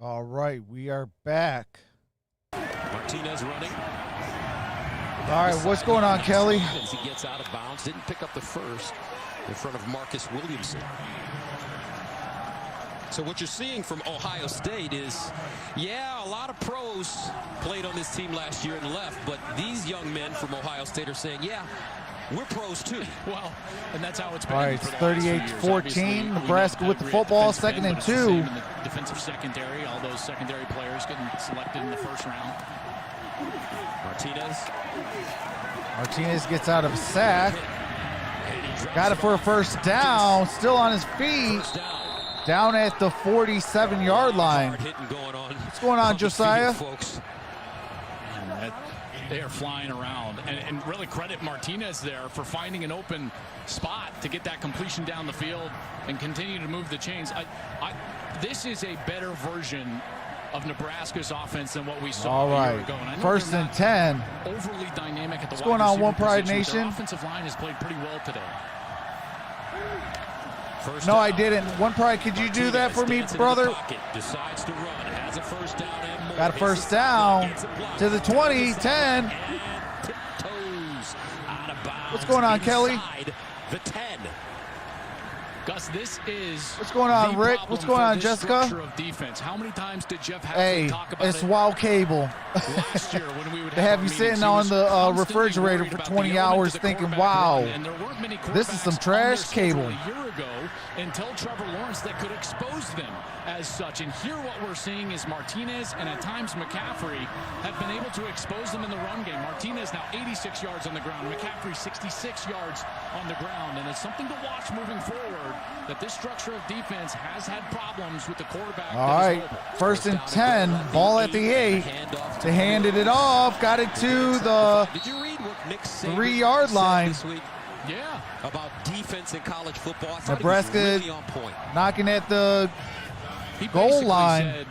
All right, we are back. Martinez running. All right, what's going on, Kelly? He gets out of bounds, didn't pick up the first in front of Marcus Williamson. So what you're seeing from Ohio State is, yeah, a lot of pros played on this team last year and left, but these young men from Ohio State are saying, yeah, we're pros too. Well, and that's how it's been. All right, it's 38-14. Nebraska with the football, 2nd and 2. In the defensive secondary, all those secondary players getting selected in the first round. Martinez gets out of a sack. Got it for a first down. Still on his feet. Down at the 47-yard line. What's going on, Josiah? They are flying around. And really credit Martinez there for finding an open spot to get that completion down the field and continue to move the chains. This is a better version of Nebraska's offense than what we saw a year ago. And 1st and 10. Overly dynamic at the What's going on, One Pride position, Nation? their offensive line has played pretty well today. No, I didn't. One Pride, could you do that for me, brother? Decides to run, has a first down and got a first down to the 20, 10. What's going on, Kelly? The 10. Gus, this is what's going on, Rick? What's going on, Jessica? Of defense. How many times did Jeff hey, talk about it's WoW Cable. Last year when we would they have you sitting on the refrigerator for 20 hours thinking, wow, this is some trash cable. A year ago, until Trevor Lawrence that could expose them as such. And here what we're seeing is Martinez and at times McCaffrey have been able to expose them in the run game. Martinez now 86 yards on the ground. McCaffrey 66 yards on the ground. And it's something to watch moving forward that this structure of defense has had problems with the quarterback. All right, 1st and 10, ball at the 8. They handed it off, got it to the 3-yard line. Yeah, about defense in college football. Nebraska really on point. Knocking at the goal line. Said,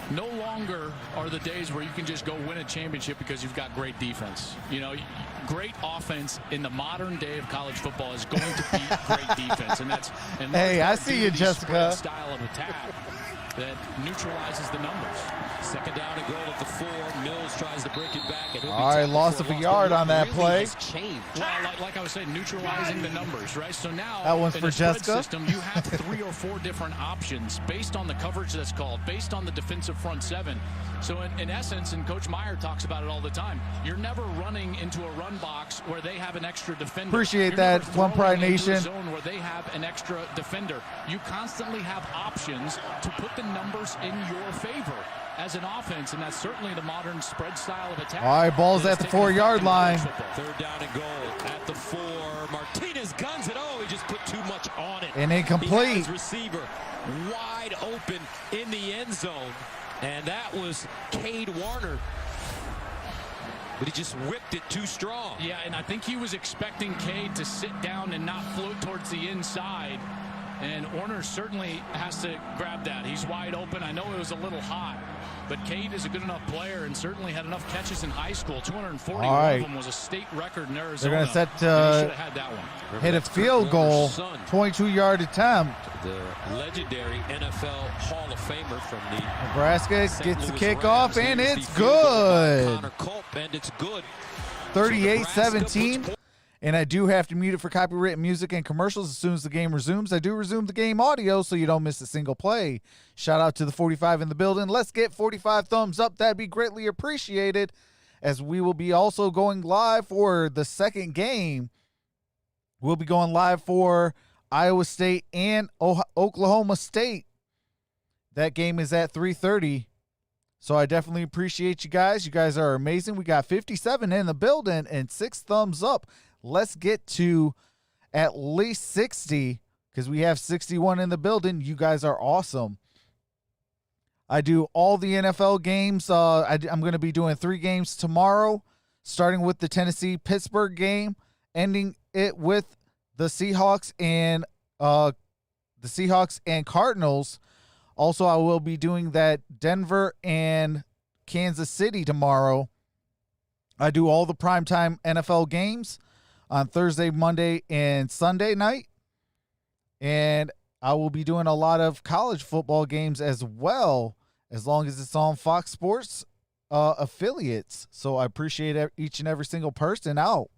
no longer are the days where you can just go win a championship because you've got great defense. You know, great offense in the modern day of college football is going to beat great defense, and that's. And hey, I see you, Jessica. Style of attack that neutralizes the numbers. 2nd down and goal at the 4. Mills tries to break it back. All right, loss of a yard on that play. Well, like I was saying, neutralizing the numbers, right? So now that one's for Jessica. System, you have 3 or 4 different options based on the coverage that's called, based on the defensive front 7. So in essence, and Coach Meyer talks about it all the time, you're never running into a run box where they have an extra defender. Appreciate that, One Pride Nation. Zone where they have an extra defender. You constantly have options to put the numbers in your favor as an offense, and that's certainly the modern spread style of attack. All right, ball's at the 4-yard line. 3rd down and goal at the 4. Martinez guns it. Oh, he just put too much on it. And incomplete. His receiver wide open in the end zone, and that was Cade Warner. But he just whipped it too strong. Yeah, and I think he was expecting Cade to sit down and not float towards the inside. And Warner certainly has to grab that. He's wide open. I know it was a little hot, but Cade is a good enough player and certainly had enough catches in high school. 240 of them was a state record in Arizona. They're going to set had that one. Hit a field goal, 22-yard attempt. The legendary NFL Hall of Famer from the Nebraska gets the kickoff, and it's good. Connor Culp, and it's good. 38-17. And I do have to mute it for copyrighted music and commercials as soon as the game resumes. I do resume the game audio so you don't miss a single play. Shout out to the 45 in the building. Let's get 45 thumbs up. That'd be greatly appreciated, as we will be also going live for the second game. We'll be going live for Iowa State and Oklahoma State. That game is at 3:30. So I definitely appreciate you guys. You guys are amazing. We got 57 in the building and 6 thumbs up. Let's get to at least 60 because we have 61 in the building. You guys are awesome. I do all the NFL games. I'm going to be doing 3 games tomorrow, starting with the Tennessee-Pittsburgh game, ending it with the Seahawks and Cardinals. Also, I will be doing that Denver and Kansas City tomorrow. I do all the primetime NFL games on Thursday, Monday, and Sunday night. And I will be doing a lot of college football games as well, as long as it's on Fox Sports affiliates. So I appreciate each and every single person out.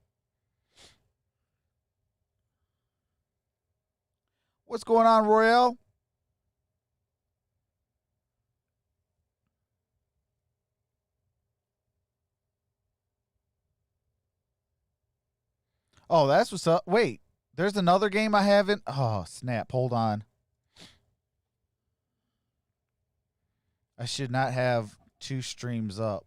What's going on, Royale? Oh, that's what's up. Wait, there's another game I haven't. Oh, snap. Hold on. I should not have 2 streams up.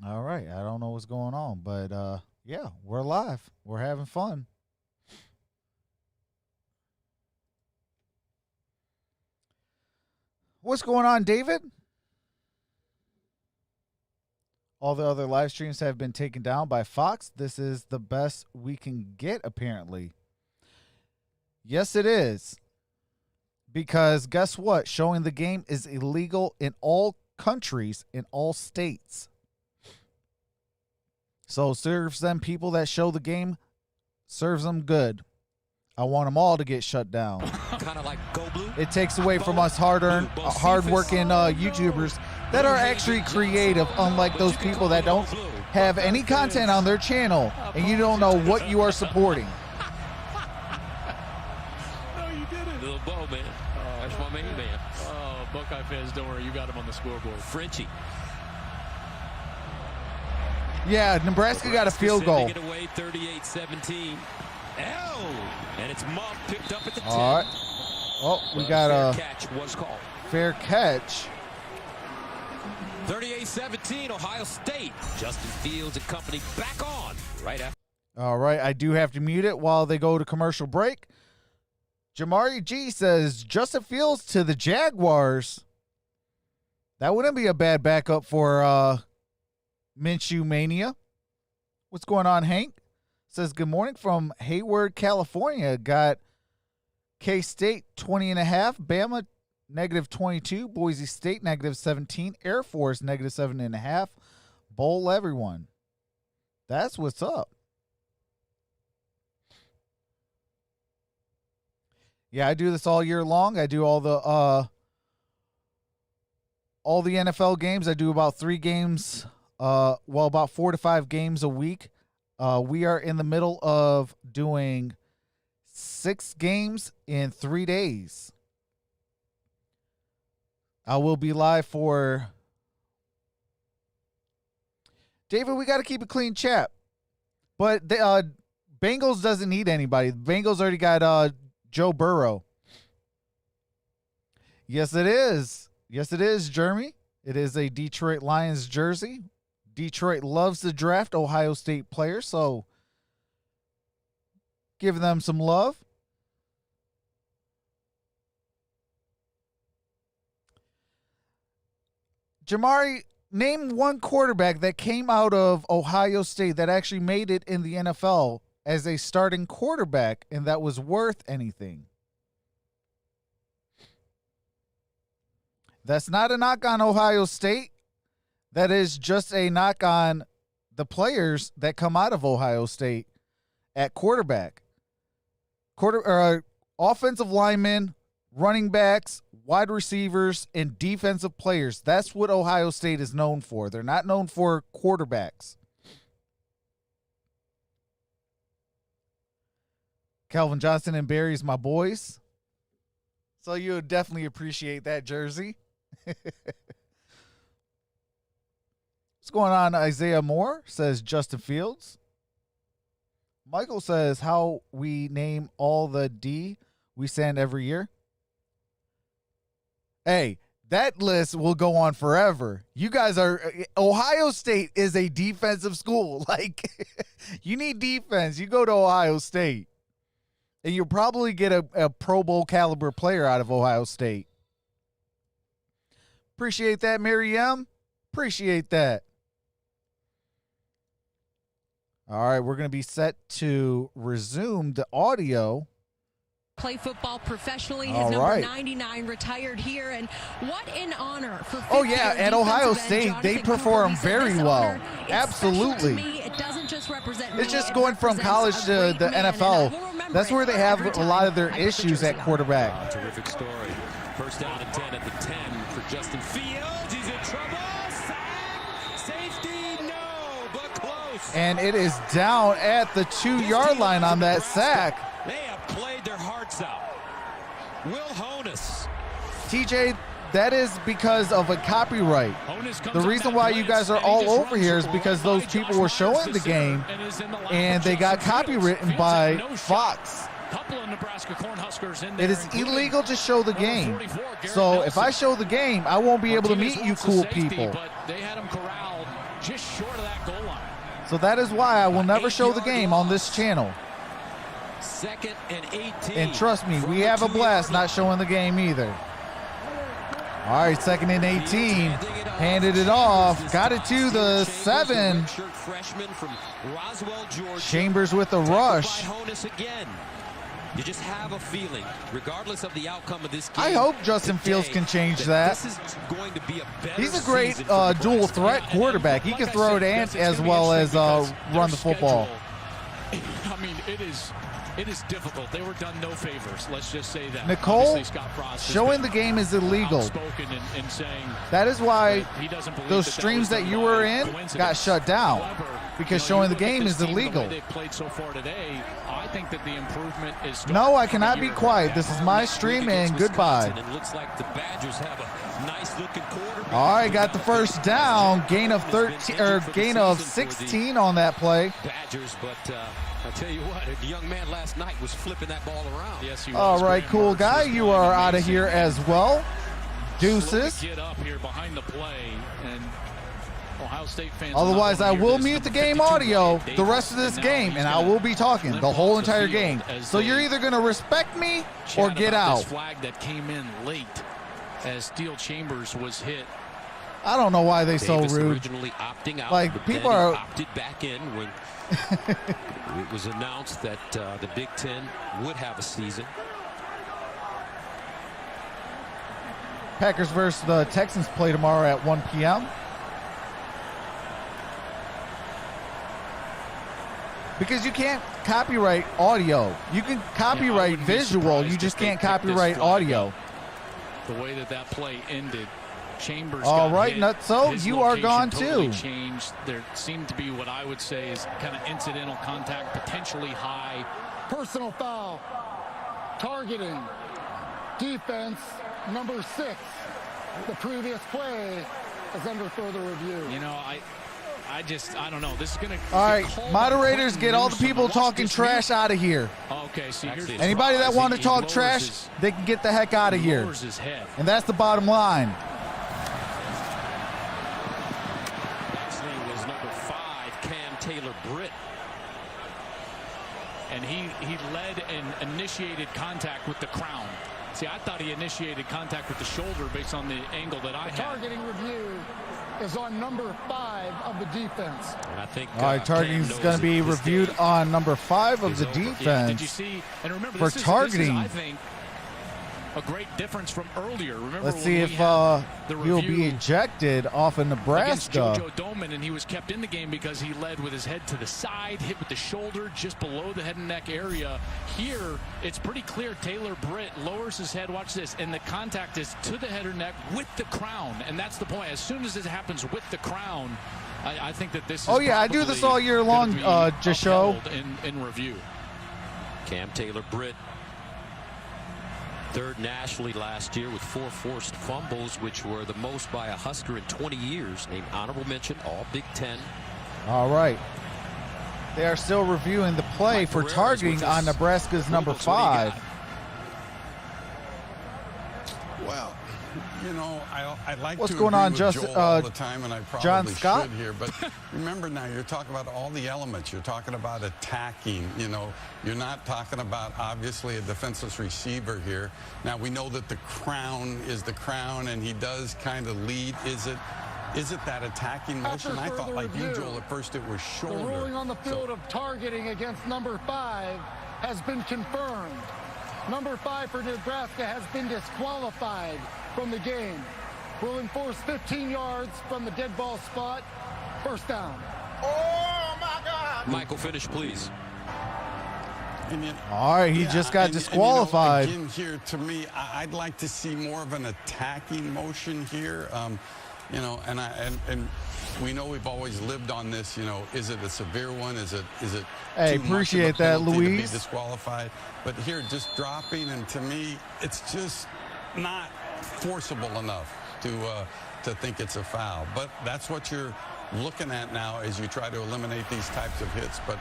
All right. I don't know what's going on, but yeah, we're live. We're having fun. What's going on, David? All the other live streams have been taken down by Fox. This is the best we can get, apparently. Yes, it is. Because guess what? Showing the game is illegal in all countries, in all states. So serves them people that show the game, serves them good. I want them all to get shut down. Kind of like Go Blue. It takes away from us hard-working YouTubers that are actually creative, unlike those people that don't have any content on their channel, and you don't know what you are supporting. No, you didn't. Little bow, man. That's my main man. Oh, Buckeye fans, don't worry. You got him on the scoreboard. Frenchie. Yeah, Nebraska got a field goal. Sending it away, 38-17. And it's Muff picked up at the 10. All right. Oh, we got a catch was called. fair catch. 38-17, Ohio State. Justin Fields and company back on right after. All right, I do have to mute it while they go to commercial break. Jamari G says, Justin Fields to the Jaguars. That wouldn't be a bad backup for Minshew Mania. What's going on, Hank? Says, good morning from Hayward, California. Got K-State 20.5, Bama -22, Boise State -17, Air Force -7.5. Bowl everyone. That's what's up. Yeah, I do this all year long. I do all the NFL games. I do about 3 games, about 4 to 5 games a week. We are in the middle of doing 6 games in 3 days. I will be live for David. We got to keep a clean chat, but the Bengals doesn't need anybody. The Bengals already got Joe Burrow. Yes, it is. Yes, it is, Jeremy. It is a Detroit Lions jersey. Detroit loves to draft Ohio State players, so give them some love. Jamari, name one quarterback that came out of Ohio State that actually made it in the NFL as a starting quarterback and that was worth anything. That's not a knock on Ohio State. That is just a knock on the players that come out of Ohio State at quarterback. Offensive linemen, running backs, wide receivers, and defensive players. That's what Ohio State is known for. They're not known for quarterbacks. Calvin Johnson and Barry's my boys. So you would definitely appreciate that jersey. What's going on? Isaiah Moore says Justin Fields. Michael says how we name all the D we send every year. Hey, that list will go on forever. You guys are Ohio State is a defensive school. Like you need defense. You go to Ohio State. And you'll probably get a Pro Bowl caliber player out of Ohio State. Appreciate that, Mary M. Appreciate that. All right, we're going to be set to resume the audio. play football professionally. All His number right. 99 retired here, and what an honor for Oh yeah, fifth-year at Ohio defensive end State, they Jonathan perform Cooper. He said, very "This well. honor, it's Absolutely. special to me. It doesn't just represent me, It's just it going from represents college a to great the man, and I NFL. will remember That's it where they have every a lot time of their I put the issues jersey at on." quarterback. Terrific story. First down and 10 at the 10 for Justin Fields. He's in trouble. Sack. Safety. No, but close. And it is down at the 2-yard line on that sack. They have played their hearts out. Will Honus. TJ, that is because of a copyright. The reason why you guys are all over here is because those people were showing the game and they got copywritten by Fox. Couple of Nebraska Corn Huskers in there. It is illegal to show the game. So if I show the game, I won't be able to meet you cool people. But they had him corralled just short of that goal line. So that is why I will never show the game on this channel. Second and 18. And trust me, we have a blast not showing the game either. All right, second and 18. Handed it off. Got it to the 7. Chambers with a rush. You just have a feeling, regardless of the outcome of this game. I hope Justin Fields can change that. This is going to be a better He's a great season for dual Nebraska. threat quarterback. He can throw it and as well as run the football. I mean, it is difficult. They were done no favors. Let's just say that. Nicole, Obviously, Scott Frost has showing been the game is illegal. outspoken in saying That is why he doesn't believe those that streams was that you done were by in coincidence. got shut down However, because you showing the look at game this is team, the way illegal. they've played so far today, I think that the improvement is starting No, I from cannot a be year quiet. ago. This is my stream and goodbye. It looks like the Badgers have a nice looking quarterback. All right, got the first down. Gain of 13 or gain of 16 on that play. Badgers, but I tell you what, the young man last night was flipping that ball around. Yes, he All was. right, Graham cool Mertz guy. was You playing are out of amazing. here as well. Deuces. Get up here behind the play, and Ohio State fans. Otherwise, I will mute the game audio the rest of this game, and I will be talking the whole entire game. So you're either going to respect me or get out. This flag that came in late as Steel Chambers was hit. I don't know why they so Davis rude. originally opting out, Like, but people then he are- opted back in when it was announced that the Big Ten would have a season. Packers versus the Texans play tomorrow at 1 p.m. Because you can't copyright audio. You can copyright visual, you just can't copyright audio. The way that play ended, Chambers. All got right, hit. Nutso, His you are location gone totally too. Changed. There seemed to be what I would say is kind of incidental contact, potentially high. Personal foul. Targeting. Defense number 6. The previous play is under further review. You know, I don't know. This is going to. All right, moderators, get all the people talking trash out of here. Okay, see, here's Actually, Anybody that want to He talk lowers trash, his- they can get the heck out of here. lowers his head. And that's the bottom line. Actually, it was number 5, Cam Taylor-Britt. And he led and initiated contact with the crown. See, I thought he initiated contact with the shoulder based on the angle that I had. Targeting review is on number 5 of the defense. And I think All right, targeting is going to be reviewed on number 5 of the Yeah, did you defense. see? And remember, For this is, targeting. I think, a great difference from earlier. Remember, Let's when see we if had the he'll be review ejected off of against Nebraska. JoJo Doman, and he was kept in the game because he led with his head to the side, hit with the shoulder just below the head and neck area. Here, it's pretty clear Taylor-Britt lowers his head. Watch this, and the contact is to the head or neck with the crown, and that's the point. As soon as it happens with the crown, I think that this is Oh, yeah, I do this all year gonna long, be Jasho. upheld in review. Cam Taylor-Britt, 3rd nationally last year with 4 forced fumbles, which were the most by a Husker in 20 years. Named honorable mention, all Big Ten. All right. They are still reviewing the play Mike for Barrera's targeting with on us. Nebraska's number Rubens, what do you 5. got? Well, you know, I like What's to going agree on, with Justin- Joel all the time, and I John probably Scott? should here. But remember now, you're talking about all the elements. You're talking about attacking. You know, you're not talking about obviously a defenseless receiver here. Now we know that the crown is the crown, and he does kind of lead. Is it that attacking After motion? I thought, further like you, review, Joel, at first it was The shoulder. ruling on the field of targeting against number 5 has been confirmed. Number 5 for Nebraska has been disqualified from the game. Will enforce 15 yards from the dead ball spot. First down. Oh, my God. Michael, finish, please. All right, he just got disqualified. Again, here, to me, I'd like to see more of an attacking motion here. And we know we've always lived on this. Is it a severe one? Is it? Hey, appreciate that, Luis. To be disqualified, but here, just dropping, and to me, it's just not forcible enough to think it's a foul. But that's what you're looking at now as you try to eliminate these types of hits. But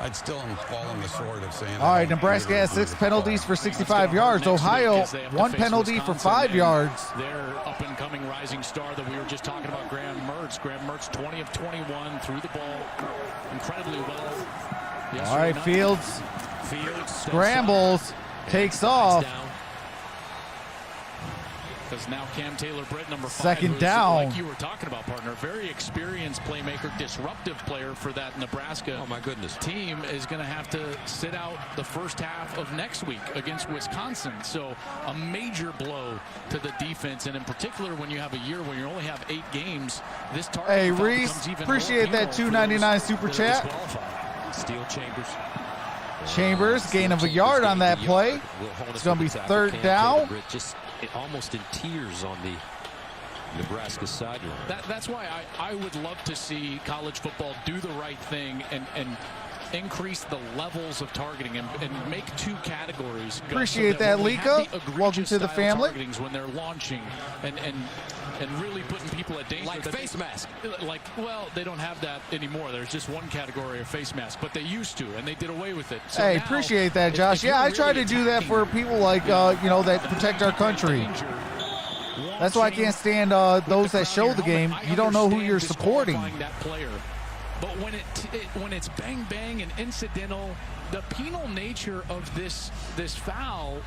I'd still fall on the sword of saying. All right, Nebraska has 6 penalties for 65 yards. Ohio, 1 penalty for 5 yards. Their up-and-coming rising star that we were just talking about, Graham Mertz. Graham Mertz, 20 of 21, threw the ball incredibly well. All right, Fields scrambles, takes off. Because now Cam Taylor-Britt, number 5, second down. Like you were talking about, partner, very experienced playmaker, disruptive player for that Nebraska team, is going to have to sit out the first half of next week against Wisconsin. So a major blow to the defense, and in particular when you have a year where you only have 8 games, this target. Hey, Reese, appreciate that $2.99 super chat. Steal Chambers, gain of a yard on that play. It's going to be third down. Just almost in tears on the Nebraska sideline. That's why I would love to see college football do the right thing and increase the levels of targeting and make 2 categories. Appreciate that, Lika. Welcome to the family. When they're launching and really putting people at danger. Like face mask. Well, they don't have that anymore. There's just one category of face mask, but they used to, and they did away with it. So hey, now, appreciate that, Josh. Yeah, I try to do that for people like, that protect our country. That's why I can't stand those that show the game. You don't know who you're supporting. But when it's bang bang and incidental, the penal nature of this foul.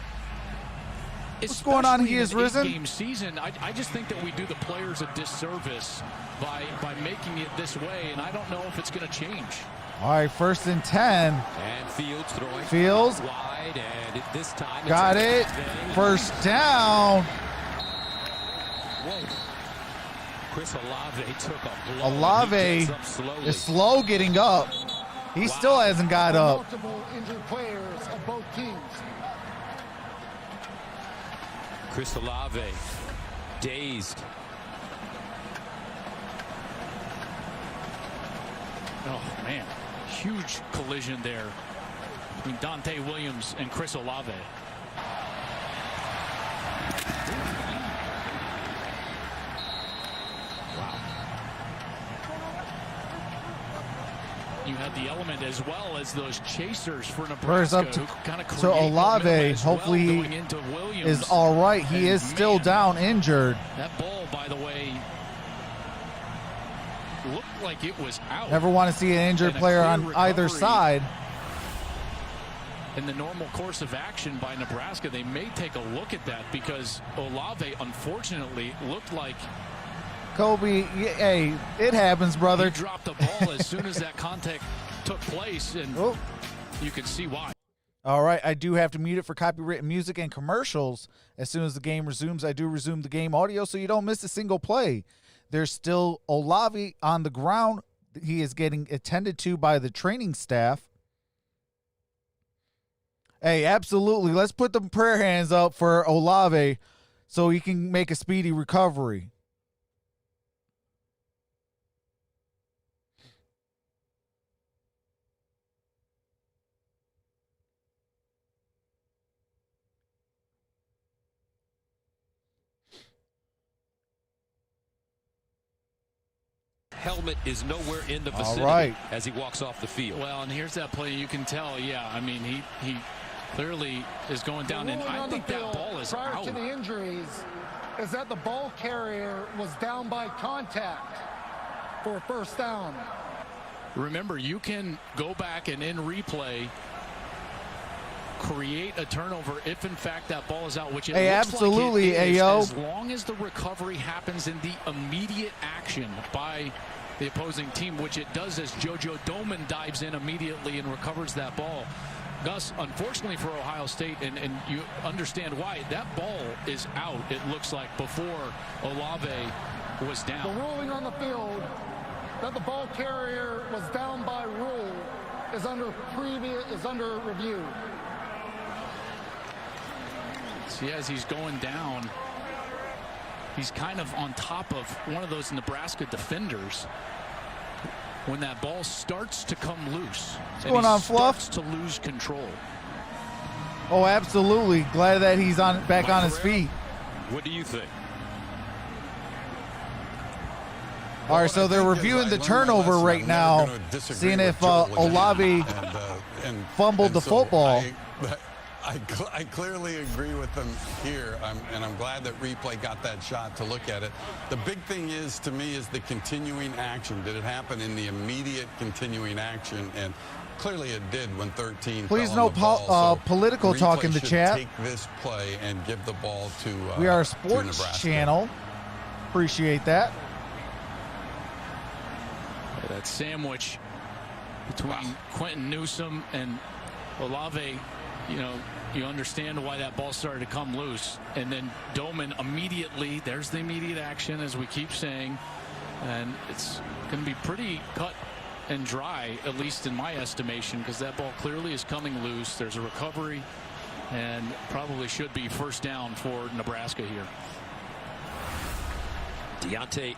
What's going on? He is risen. Game season. I just think that we do the players a disservice by making it this way, and I don't know if it's going to change. All right, 1st and 10. And Fields throwing. Fields wide, and this time got it. First down. Whoa. Chris Olave took a blow. Olave is slow getting up. He still hasn't got up. Multiple injured players of both teams. Chris Olave, dazed. Oh, man. Huge collision there between Dante Williams and Chris Olave. You had the element as well as those chasers for Nebraska. Up to Olave. Hopefully he is all right. He is still down injured. That ball, by the way, looked like it was out. Never want to see an injured player on either side. In the normal course of action by Nebraska, they may take a look at that because Olave, unfortunately, looked like Kobe, hey, it happens, brother. He dropped the ball as soon as that contact took place, and you can see why. All right, I do have to mute it for copyrighted music and commercials. As soon as the game resumes, I do resume the game audio so you don't miss a single play. There's still Olave on the ground. He is getting attended to by the training staff. Hey, absolutely. Let's put the prayer hands up for Olave so he can make a speedy recovery. Helmet is nowhere in the vicinity as he walks off the field. Well, and here's that play. You can tell, yeah, I mean, he clearly is going down, and I think that ball is prior out. To the injuries is that the ball carrier was down by contact for a first down. Remember, you can go back and in replay create a turnover if in fact that ball is out, which it looks absolutely, like it is, Ayo. as long as the recovery happens in the immediate action by the opposing team, which it does as JoJo Doman dives in immediately and recovers that ball. Gus, unfortunately for Ohio State, and you understand why, that ball is out, it looks like, before Olave was The down. ruling on the field that the ball carrier was down by rule is under review. See, as he's going down, he's kind of on top of one of those Nebraska defenders. When that ball starts to come loose, What's going on, Fluff? Starts to lose control. Oh, absolutely. Glad that he's back on his feet. What do you think? All right, so they're reviewing the turnover right now, seeing if Olave fumbled the football. I clearly agree with them here, and I'm glad that replay got that shot to look at it. The big thing is, to me, is the continuing action. Did it happen in the immediate continuing action? And clearly it did when 13 Please fell no on the ball. So political talk in the should chat. Take this play and give the ball to We are a to sports Nebraska. channel. Appreciate that. That sandwich between Quentin Newsome and Olave, you understand why that ball started to come loose. And then Doman immediately, there's the immediate action, as we keep saying. And it's going to be pretty cut and dry, at least in my estimation, because that ball clearly is coming loose. There's a recovery, and probably should be first down for Nebraska here. Deontay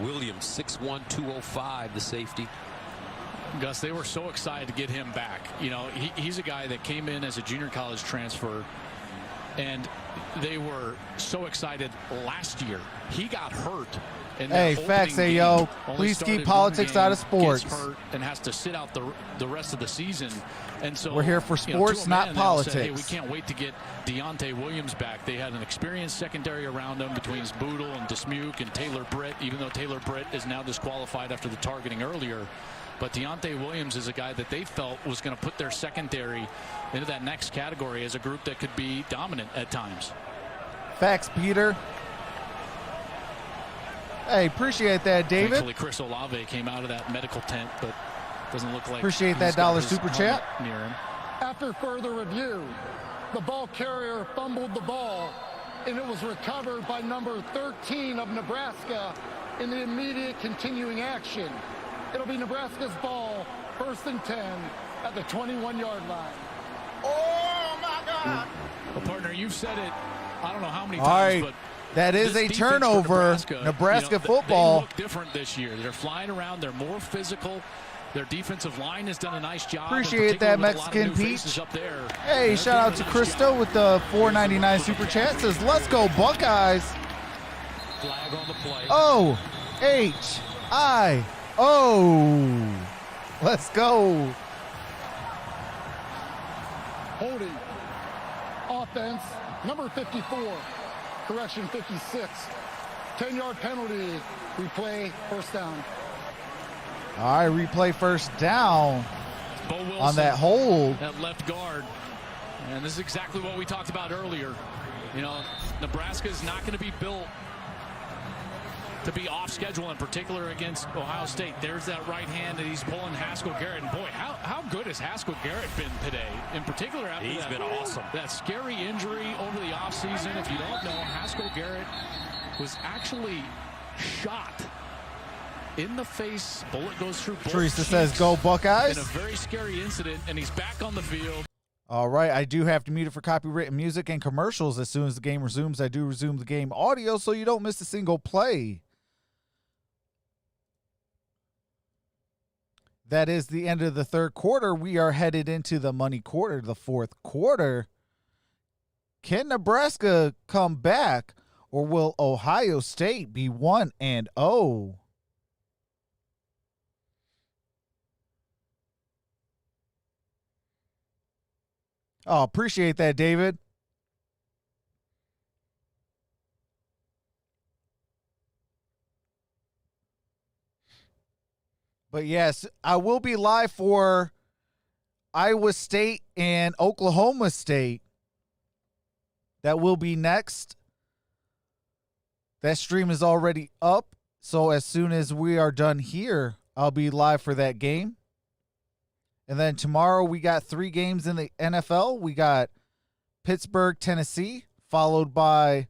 Williams, 6'1", 205, the safety. Gus, they were so excited to get him back. He's a guy that came in as a junior college transfer, and they were so excited last year. He got hurt. Hey, facts, hey, yo. Please keep politics out of sports. Gets hurt and has to sit out the rest of the season. And so We're here for sports, to a not man, they all said, hey, politics. we can't wait to get Deontay Williams back. They had an experienced secondary around them between Boodle and Dismuke and Taylor Britt, even though Taylor Britt is now disqualified after the targeting earlier. But Deontay Williams is a guy that they felt was going to put their secondary into that next category as a group that could be dominant at times. Facts, Peter. Hey, appreciate that, David. Thankfully, Chris Olave came out of that medical tent, but doesn't look like Appreciate he's that got dollar his super helmet chat. near him. After further review, the ball carrier fumbled the ball, and it was recovered by number 13 of Nebraska in the immediate continuing action. It'll be Nebraska's ball, 1st and 10 at the 21-yard line. Oh, my God. Well, partner, you've said it, I don't know how many All times, right. but That is this a defense for turnover. Nebraska football. They look different this year. They're flying around. They're more physical. Their defensive line has done a nice job. Appreciate that, Mexican Peach. Hey, shout out to Crystal with the $4.99 super chat. Says, let's go, Buckeyes. Flag on the play. O-H-I-O. Let's go. Holding. Offense, number 54. Correction, 56. 10-yard penalty. Replay, first down. All right, replay first down Bo Wilson on that hold. at left guard. And this is exactly what we talked about earlier. Nebraska is not going to be built to be off schedule, in particular against Ohio State. There's that right hand that he's pulling Haskell Garrett. And boy, how good has Haskell Garrett been today? In particular, after He's been awesome. That scary injury over the offseason. If you don't know, Haskell Garrett was actually shot in the face. Bullet goes through both Teresa cheeks says, go Buckeyes. in a very scary incident, and he's back on the field. All right, I do have to mute it for copywritten music and commercials. As soon as the game resumes, I do resume the game audio so you don't miss a single play. That is the end of the third quarter. We are headed into the money quarter, the fourth quarter. Can Nebraska come back, or will Ohio State be 1-0? Oh, appreciate that, David. But yes, I will be live for Iowa State and Oklahoma State. That will be next. That stream is already up. So as soon as we are done here, I'll be live for that game. And then tomorrow we got 3 games in the NFL. We got Pittsburgh, Tennessee, followed by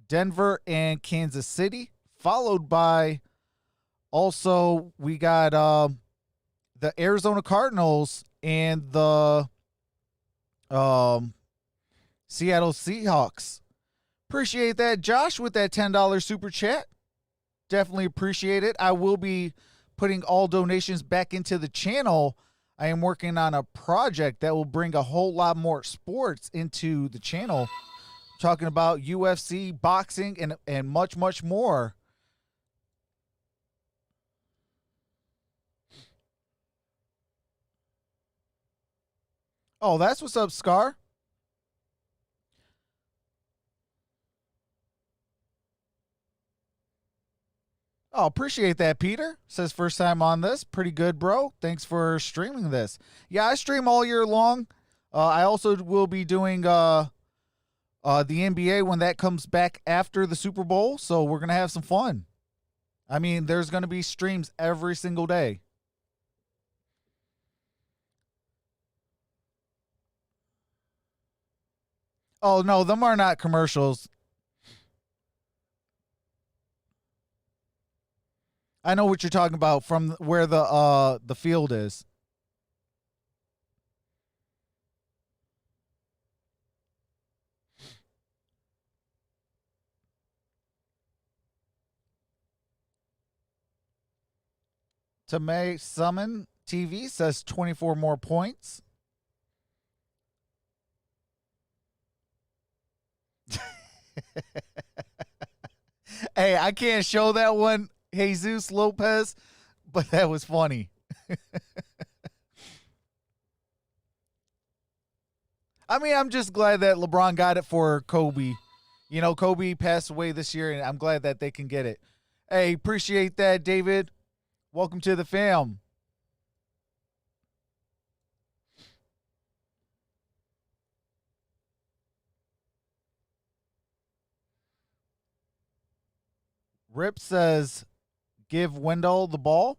Denver and Kansas City, followed by also we got the Arizona Cardinals and the Seattle Seahawks. Appreciate that, Josh, with that $10 super chat. Definitely appreciate it. I will be putting all donations back into the channel. I am working on a project that will bring a whole lot more sports into the channel. Talking about UFC, boxing, and much, much more. Oh, that's what's up, Scar. Oh, appreciate that, Peter. Says first time on this. Pretty good, bro. Thanks for streaming this. Yeah, I stream all year long. I also will be doing the NBA when that comes back after the Super Bowl, so we're going to have some fun. I mean, there's going to be streams every single day. Oh, no, them are not commercials. I know what you're talking about from where the field is. Tomei Summon TV says 24 more points. Hey, I can't show that one, Jesus Lopez, but that was funny. I mean, I'm just glad that LeBron got it for Kobe. You know, Kobe passed away this year, and I'm glad that they can get it. Hey, appreciate that, David. Welcome to the fam. Rip says, give Wendell the ball.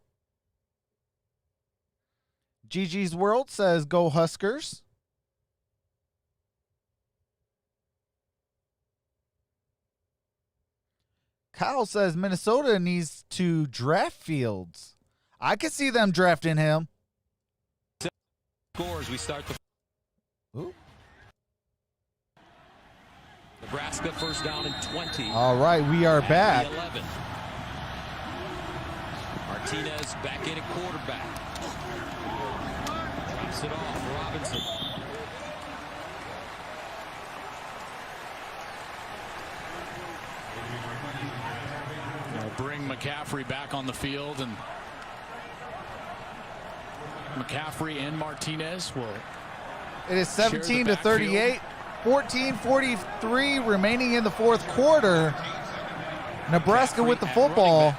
GG's World says, go Huskers. Kyle says, Minnesota needs to draft Fields. I could see them drafting him. Scores, we start the... Ooh. Nebraska first down and 20. All right, we are back. 11. Martinez back in at quarterback. Drops it off. Robinson. They'll bring McCaffrey back on the field, and McCaffrey and Martinez will. It is 17 to 38. 14:43 remaining in the fourth quarter. Nebraska with the football.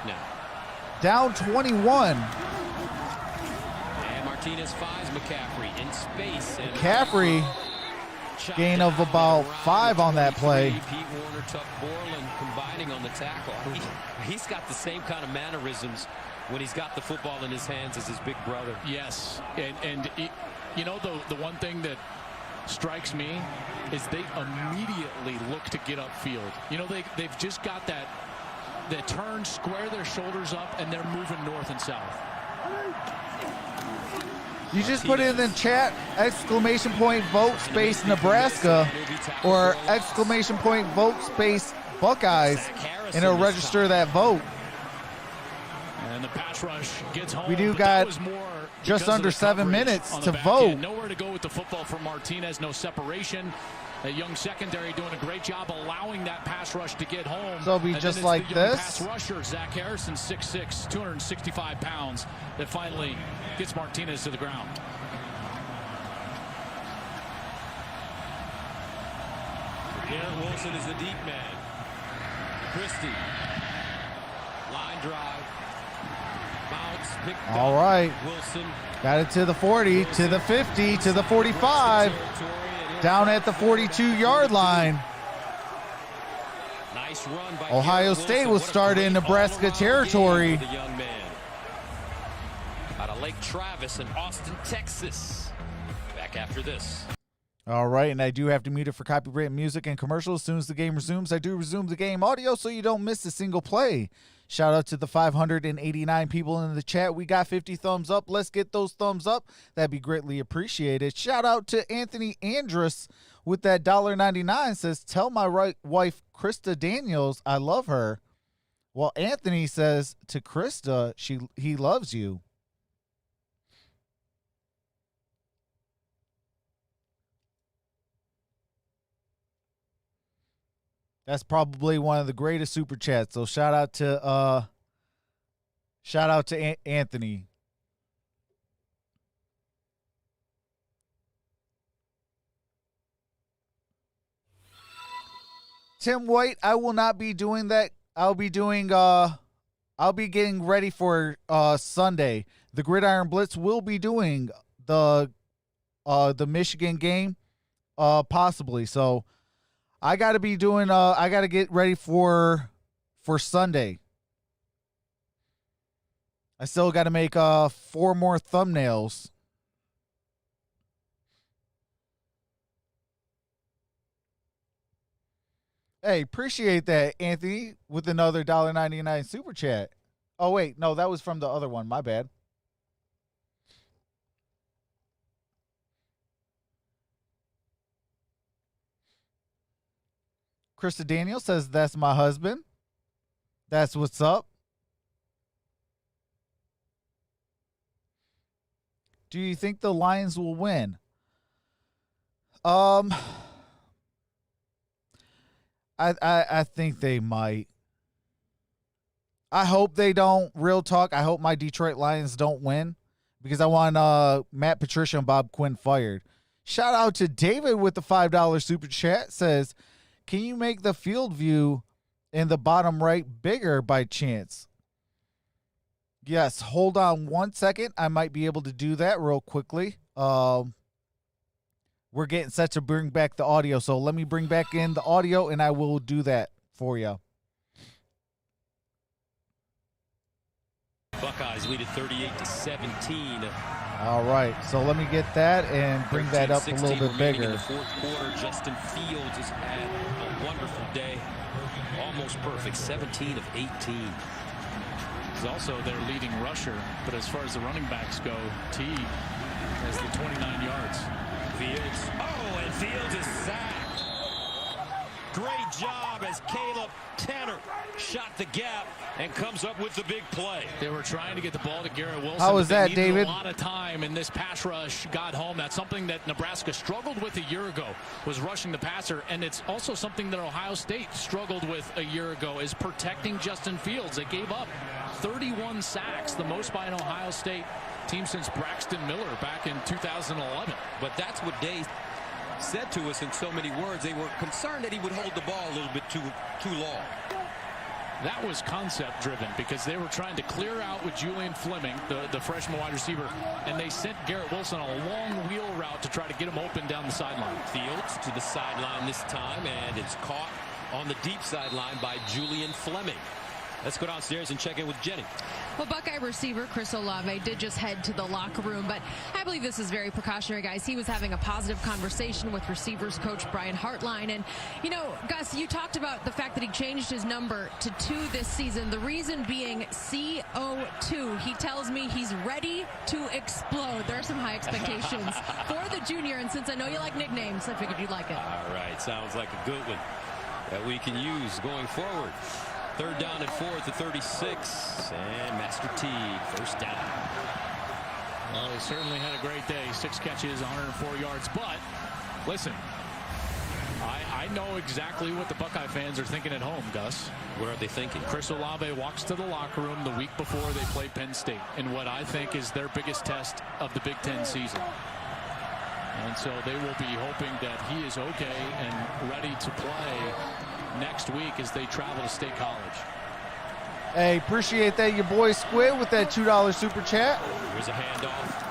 Down 21. And Martinez finds McCaffrey in space. And McCaffrey, gain of about 5 on that play. Pete Warner, Tuck Borland combining on the tackle. He's got the same kind of mannerisms when he's got the football in his hands as his big brother. Yes, and you know, the one thing that strikes me is they immediately look to get upfield. You know, they've just got that turn, square their shoulders up, and they're moving north and south. You just put in the chat, exclamation point vote space Nebraska, or exclamation point vote space Buckeyes, and it'll register that vote. And the pass rush gets home. We do got just under 7 minutes to vote. Nowhere to go with the football for Martinez. No separation. A young secondary doing a great job allowing that pass rush to get home. So it'll be just like this. Pass rusher Zach Harrison, 6'6", 265 pounds, that finally gets Martinez to the ground. Garrett Wilson is the deep man. Christie. Line drive. Bounce. Picked All up. right. Wilson. Got it to the 40, to the 50, to the 45. Down at the 42-yard line. Nice run by Ohio State will start in Nebraska territory. The young man. About Lake Travis and Austin, Texas. Back after this. All right, and I do have to mute it for copyrighted music and commercials. As soon as the game resumes, I do resume the game audio so you don't miss a single play. Shout out to the 589 people in the chat. We got 50 thumbs up. Let's get those thumbs up. That'd be greatly appreciated. Shout out to Anthony Andrus with that $1.99. Says, tell my wife, Krista Daniels, I love her. Well, Anthony says to Krista, he loves you. That's probably one of the greatest super chats. So shout out to Anthony. Tim White, I will not be doing that. I'll be getting ready for Sunday. The Gridiron Blitz will be doing the Michigan game possibly. So I got to be doing I got to get ready for Sunday. I still got to make 4 more thumbnails. Hey, appreciate that, Anthony, with another $1.99 super chat. Oh, wait. No, that was from the other one. My bad. Krista Daniel says, that's my husband. That's what's up. Do you think the Lions will win? I think they might. I hope they don't. Real talk. I hope my Detroit Lions don't win because I want Matt Patricia and Bob Quinn fired. Shout out to David with the $5 super chat. Says, can you make the field view in the bottom right bigger by chance? Yes. Hold on 1 second. I might be able to do that real quickly. We're getting set to bring back the audio, so let me bring back in the audio, and I will do that for you. Buckeyes lead at 38-17. All right, so let me get that and bring that up a little bit bigger. In the fourth quarter, Justin Fields has had a wonderful day, almost perfect, 17 of 18. He's also their leading rusher, but as far as the running backs go, T has the 29 yards. Fields. Oh, and Fields is sacked. Great job as Caleb Tanner shot the gap and comes up with the big play. They were trying to get the ball to Garrett Wilson. How was that, David? A lot of time, and this pass rush got home. That's something that Nebraska struggled with a year ago, was rushing the passer, and it's also something that Ohio State struggled with a year ago, is protecting Justin Fields. They gave up 31 sacks, the most by an Ohio State team since Braxton Miller back in 2011. But that's what they said to us in so many words. They were concerned that he would hold the ball a little bit too long. That was concept driven because they were trying to clear out with Julian Fleming, the freshman wide receiver, and they sent Garrett Wilson on a long wheel route to try to get him open down the sideline. Fields to the sideline this time, and it's caught on the deep sideline by Julian Fleming. Let's go downstairs and check in with Jenny. Well, Buckeye receiver Chris Olave did just head to the locker room, but I believe this is very precautionary, guys. He was having a positive conversation with receivers coach Brian Hartline. And, you know, Gus, you talked about the fact that he changed his number to 2 this season. The reason being CO2. He tells me he's ready to explode. There are some high expectations for the junior, and since I know you like nicknames, I figured you'd like it. All right, sounds like a good one that we can use going forward. 3rd down and 4 at the 36, and Master T, first down. Well, he certainly had a great day. 6 catches, 104 yards. But listen, I know exactly what the Buckeye fans are thinking at home, Gus. What are they thinking? Chris Olave walks to the locker room the week before they play Penn State in what I think is their biggest test of the Big Ten season. And so they will be hoping that he is okay and ready to play next week as they travel to State College. Hey, appreciate that, your boy Squid, with that $2 super chat. Here's a handoff.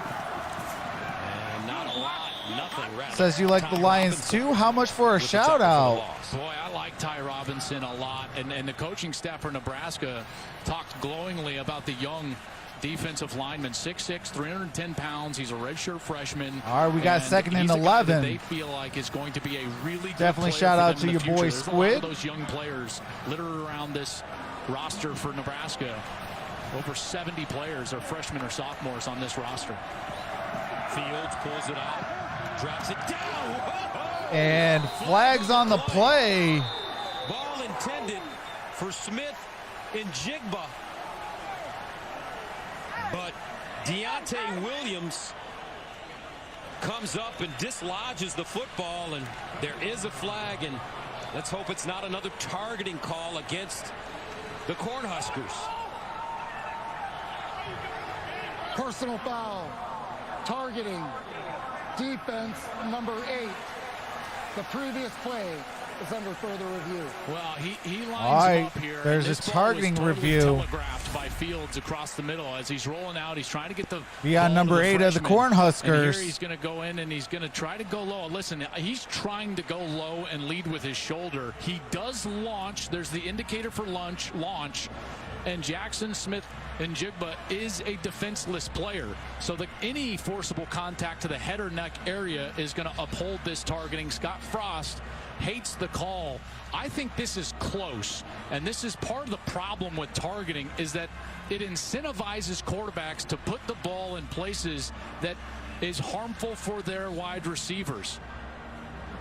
And not a lot, nothing. Rather. Says you like Ty the Lions Robinson too. How much for a shout out? Boy, I like Ty Robinson a lot, and the coaching staff for Nebraska talked glowingly about the young defensive lineman, 6'6", 310 pounds. He's a redshirt freshman. All right, we got second and 11. They feel like is going to be a really good Definitely player shout for out them to in your the future. boy There's a lot of Squid. those young players littered around this roster for Nebraska. Over 70 players are freshmen or sophomores on this roster. Fields pulls it out, drops it down. And flags on the play. Ball intended for Smith and Jigba. But Deontay Williams comes up and dislodges the football, and there is a flag, and let's hope it's not another targeting call against the Corn Huskers. Personal foul. Targeting. Defense number 8. The previous play is under further review. Well, he lines All right, up here. there's and a this ball targeting was totally review. Telegraphed by Fields across the middle as he's rolling out. He's trying to get the Beyond ball number to the 8 of the freshman. Corn Huskers. And here he's going to go in and he's going to try to go low. Listen, he's trying to go low and lead with his shoulder. He does launch. There's the indicator for launch. And Jackson Smith and Jigba is a defenseless player. So that any forcible contact to the head or neck area is going to uphold this targeting. Scott Frost hates the call. I think this is close, and this is part of the problem with targeting is that it incentivizes quarterbacks to put the ball in places that is harmful for their wide receivers.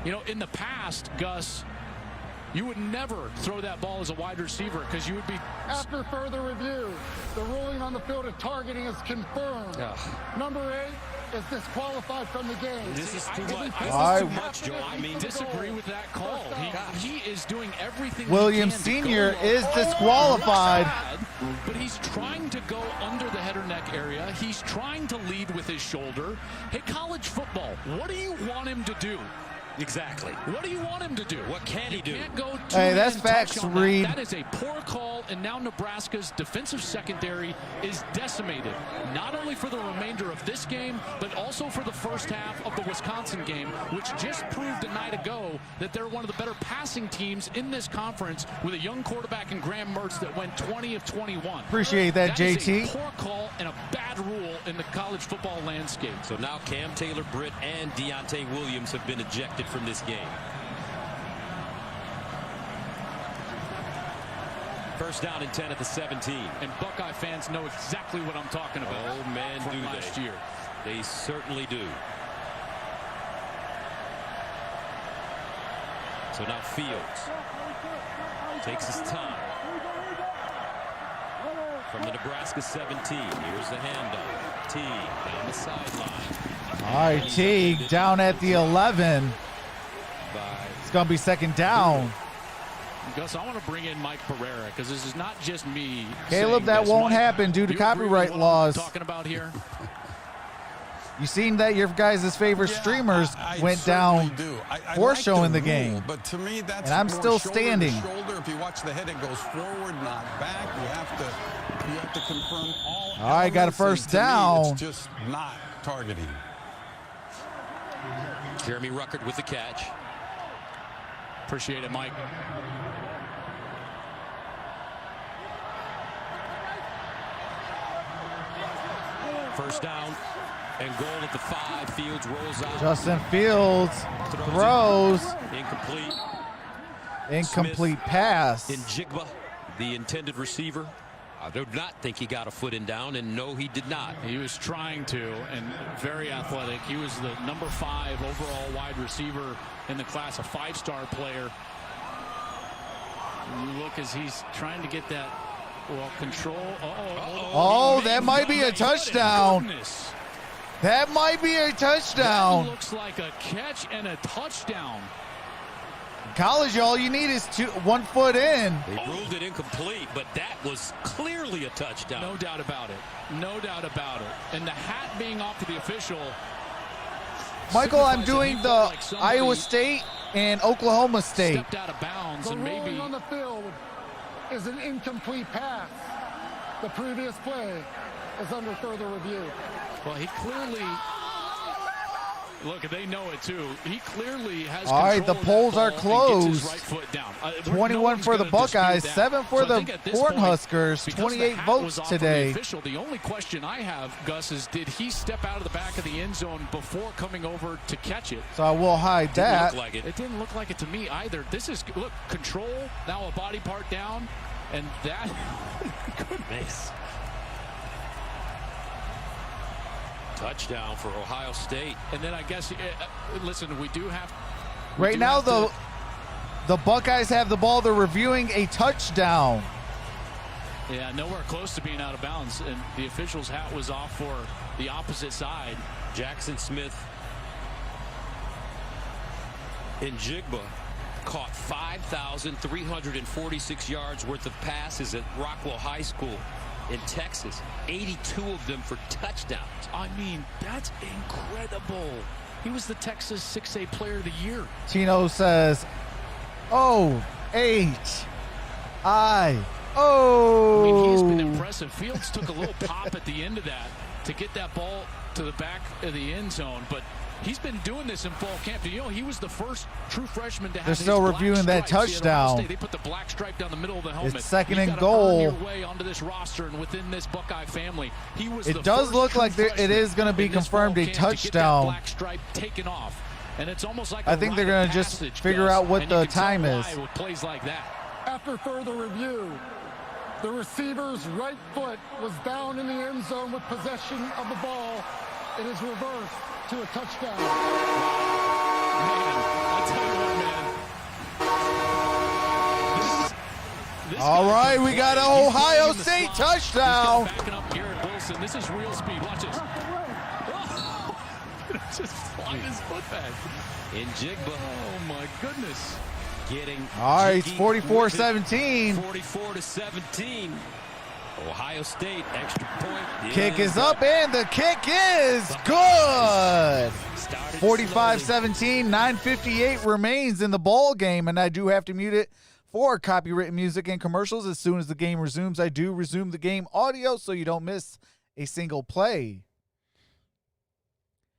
You know, in the past, Gus, you would never throw that ball as a wide receiver because you would be... After further review, the ruling on the field of targeting is confirmed. Number 8 is disqualified from the game. This is too much. I This is too much, Joe. I mean, disagree with that call. He is doing everything Williams he can to Sr. go is low. disqualified. But he's trying to go under the head or neck area. He's trying to lead with his shoulder. Hey, college football, what do you want him to do? Exactly. What do you want him to do? What can he do? Can't go Hey, that's two-man facts, touch on that. Reed. That is a poor call, and now Nebraska's defensive secondary is decimated, not only for the remainder of this game, but also for the first half of the Wisconsin game, which just proved a night ago that they're one of the better passing teams in this conference with a young quarterback in Graham Mertz that went 20 of 21. Appreciate that, JT. Is a poor call and a bad rule in the college football landscape. So now Cam Taylor-Britt and Deontay Williams have been ejected from this game. First down and 10 at the 17. And Buckeye fans know exactly what I'm talking about. Oh, man, from do last they. year. They certainly do. So now Fields takes his time. From the Nebraska 17, here's the handoff. T down the sideline. All right, Teague down at the 11. It's going to be second down. Gus, I want to bring in Mike Pereira because this is not just me. Caleb, saying that this. won't Mike, happen due to do you agree with copyright what laws. I'm talking about here? You seen that your guys' favorite streamers I went certainly down do. I for like showing the rule, game. But to me, that's And I'm more still shoulder to standing. Shoulder. If you watch the head, it goes forward, not back. You have to confirm all. All right, got a elements, and first to me, down. it's just not targeting. Jeremy Ruckert with the catch. Appreciate it, Mike. First down and goal at the 5. Fields rolls out. Justin Fields throws. Incomplete. Incomplete Smith pass. In Jigba, the intended receiver. I do not think he got a foot in down, and no, he did not. He was trying to, and very athletic. He was the number 5 overall wide receiver in the class, a 5-star player. And you look as he's trying to get that, well, control. Oh, that might be a touchdown. Goodness. That might be a That touchdown. looks like a catch and a touchdown. College, all you need is 1 foot in. They ruled it incomplete, but that was clearly a touchdown. No doubt about it. No doubt about it. And the hat being off to the official. Michael, I'm signifies that doing he the felt like somebody Iowa State and Oklahoma State. stepped out of bounds The and maybe ruling on the field is an incomplete pass. The previous play is under further review. well, he clearly Look, they know it too. He clearly has. All right, the polls are closed. Right foot down. 21 for the Buckeyes, 7 for the Corn Huskers, 28 votes today. The only question I have, Gus, is did he step out of the back of the end zone before coming over to catch it? So I will hide that. It didn't look like it to me either. This is, look, control, now a body part down, and that, goodness. Touchdown for Ohio State. And then I guess, listen, we do have. Right now, the Buckeyes have the ball. They're reviewing a touchdown. Yeah, nowhere close to being out of bounds. And the official's hat was off for the opposite side. Jackson Smith in Jigba caught 5,346 yards worth of passes at Rockwell High School in Texas, 82 of them for touchdowns. I mean, that's incredible. He was the Texas 6A Player of the Year. Tino says, I mean, he's been impressive. Fields took a little pop at the end of that to get that ball to the back of the end zone, but he's been doing this in fall camp. You know, he was the first true freshman to have. They're still reviewing that touchdown. They put the black stripe down the middle of the helmet. It's second and Earn goal. your way onto this roster and within this Buckeye family. He was. It does look like it is going to be confirmed a touchdown. Black stripe taken off, and it's almost like I think they're going to just figure out what the time is. With plays like that. After further review, the receiver's right foot was down in the end zone with possession of the ball. It is reversed to a touchdown. Man, I tell you what, man. All right, we got an Ohio State touchdown. Backing up Garrett Wilson. This is real speed. Watch this. Just flying his foot back. In Jigba. Oh, my goodness. Getting all right, it's 44-17. 44-17. Ohio State extra point. Kick is up, and the kick is good. 45-17, 9:58 remains in the ball game, and I do have to mute it for copyrighted music and commercials. As soon as the game resumes, I do resume the game audio so you don't miss a single play.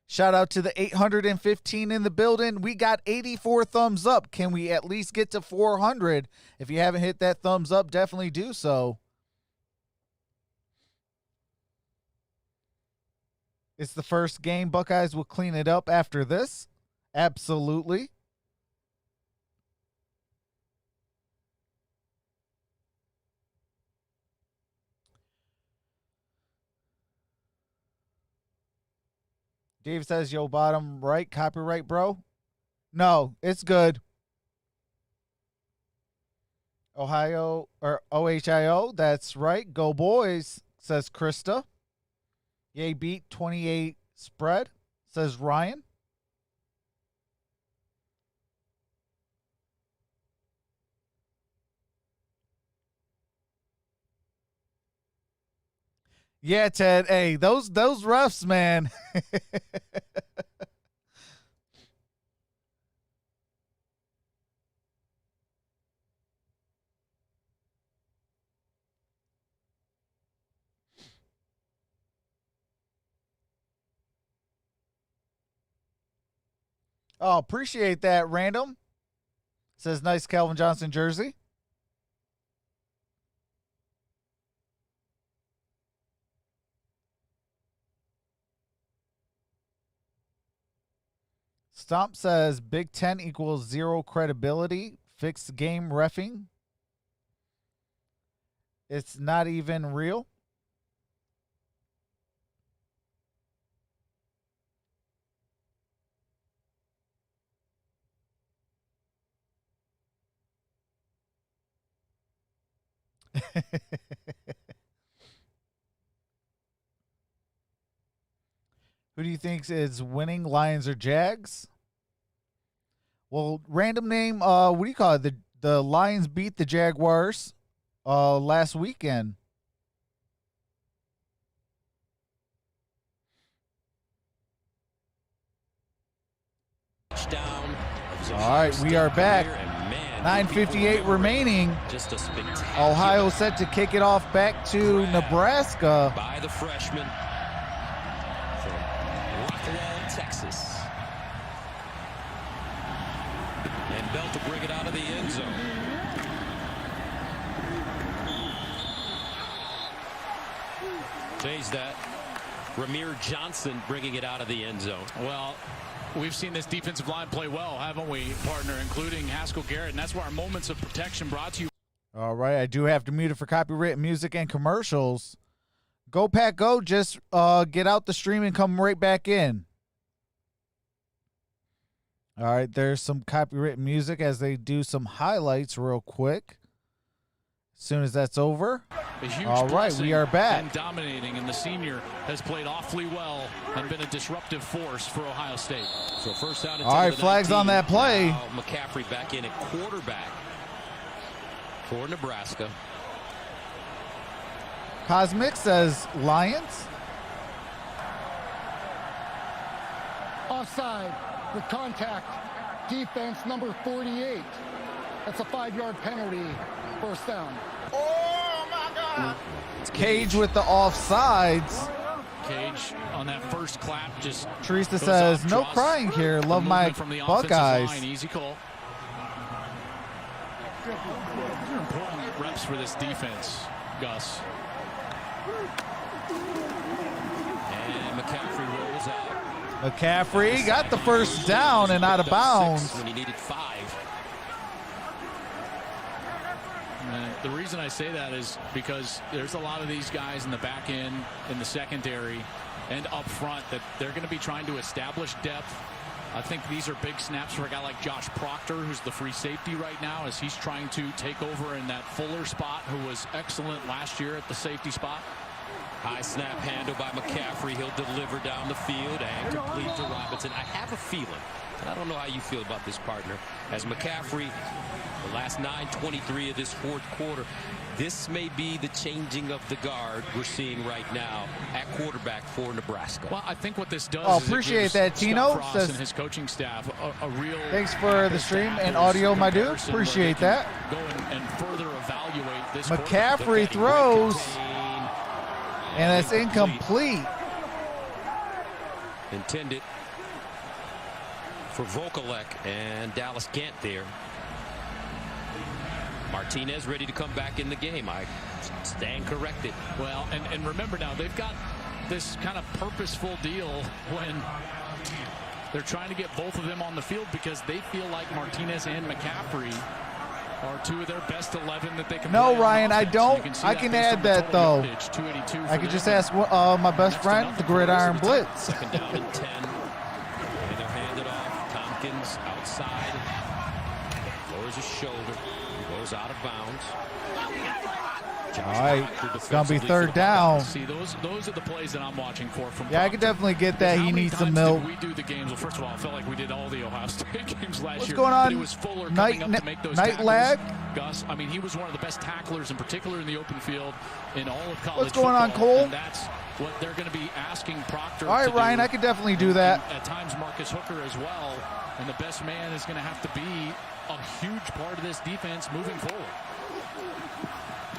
Shout out to the 815 in the building. We got 84 thumbs up. Can we at least get to 400? If you haven't hit that thumbs up, definitely do so. It's the first game. Buckeyes will clean it up after this. Absolutely. Dave says, yo, bottom right, copyright, bro. No, it's good. Ohio, or OHIO, that's right. Go boys, says Krista. Yay, beat 28 spread, says Ryan. Yeah, Ted. Hey, those refs, man. Oh, appreciate that, Random. Says nice Calvin Johnson jersey. Stomp says Big Ten equals zero credibility. Fixed game reffing. It's not even real. Who do you think is winning, Lions or Jags? Well, random name, what do you call it? The Lions beat the Jaguars last weekend. All right, we are back. 9:58 remaining. Just a spectacular. Ohio set to kick it off back to Nebraska. By the freshman from Rockwell, Texas. Bell to bring it out of the end zone. Change that. Ramir Johnson bringing it out of the end zone. Well, we've seen this defensive line play well, haven't we, partner, including Haskell Garrett, and that's why our moments of protection brought to you. All right, I do have to mute it for copyright music and commercials. Go Pack Go, just get out the stream and come right back in. All right, there's some copyright music as they do some highlights real quick. As soon as that's over. All right, we are back. And dominating, and the senior has played awfully well and been a disruptive force for Ohio State. So first down. All right, flags on that play. Now McCaffrey back in at quarterback for Nebraska. Cosmic says Lions. Offside with contact. Defense number 48. That's a 5-yard penalty. First down. Oh, my God. It's Cage with the offsides. Cage on that first clap just Teresa says, no crying here. Love my from the Buckeyes. line. Easy call. These are important reps for this defense, Gus. And McCaffrey rolls out. McCaffrey got the first down and out of bounds. When he needed 5. The reason I say that is because there's a lot of these guys in the back end, in the secondary, and up front that they're going to be trying to establish depth. I think these are big snaps for a guy like Josh Proctor, who's the free safety right now, as he's trying to take over in that Fuller spot, who was excellent last year at the safety spot. High snap handle by McCaffrey. He'll deliver down the field and complete to Robinson. I have a feeling, and I don't know how you feel about this, partner, as McCaffrey, the last 9:23 of this fourth quarter, this may be the changing of the guard we're seeing right now at quarterback for Nebraska. Well, I think what this does is appreciate that, Tino. Scott Frost and his coaching staff a real. Thanks for the stream and audio, my dude. Appreciate that. Go and further evaluate this. McCaffrey throws, and it's incomplete. Intended for Vokalek and Dallas Gant there. Martinez ready to come back in the game. I stand corrected. Well, and remember now, they've got this kind of purposeful deal when they're trying to get both of them on the field because they feel like Martinez and McCaffrey are two of their best 11 that they can play on Ryan, I offense. don't. I can add that, though. I could just ask my best friend, the Gridiron Blitz. Second down and 10. And they're handed off. Tompkins outside. Lowers his shoulder. Goes out of bounds. All right, it's going to be third down. See, those are the plays that I'm watching for from Yeah, I can definitely get that. He needs some milk. We do the games. Well, first of all, I felt like we did all the Ohio State games last year. What's going on? It was Fuller coming up to make those night tackles. lag? Gus, I mean, he was one of the best tacklers, in particular in the open field, in all of college What's going on, football, Cole? And that's what they're going to be asking Proctor All right, to Ryan, do. I could definitely do that. And at times, Marcus Hooker as well. And the best man is going to have to be a huge part of this defense moving forward.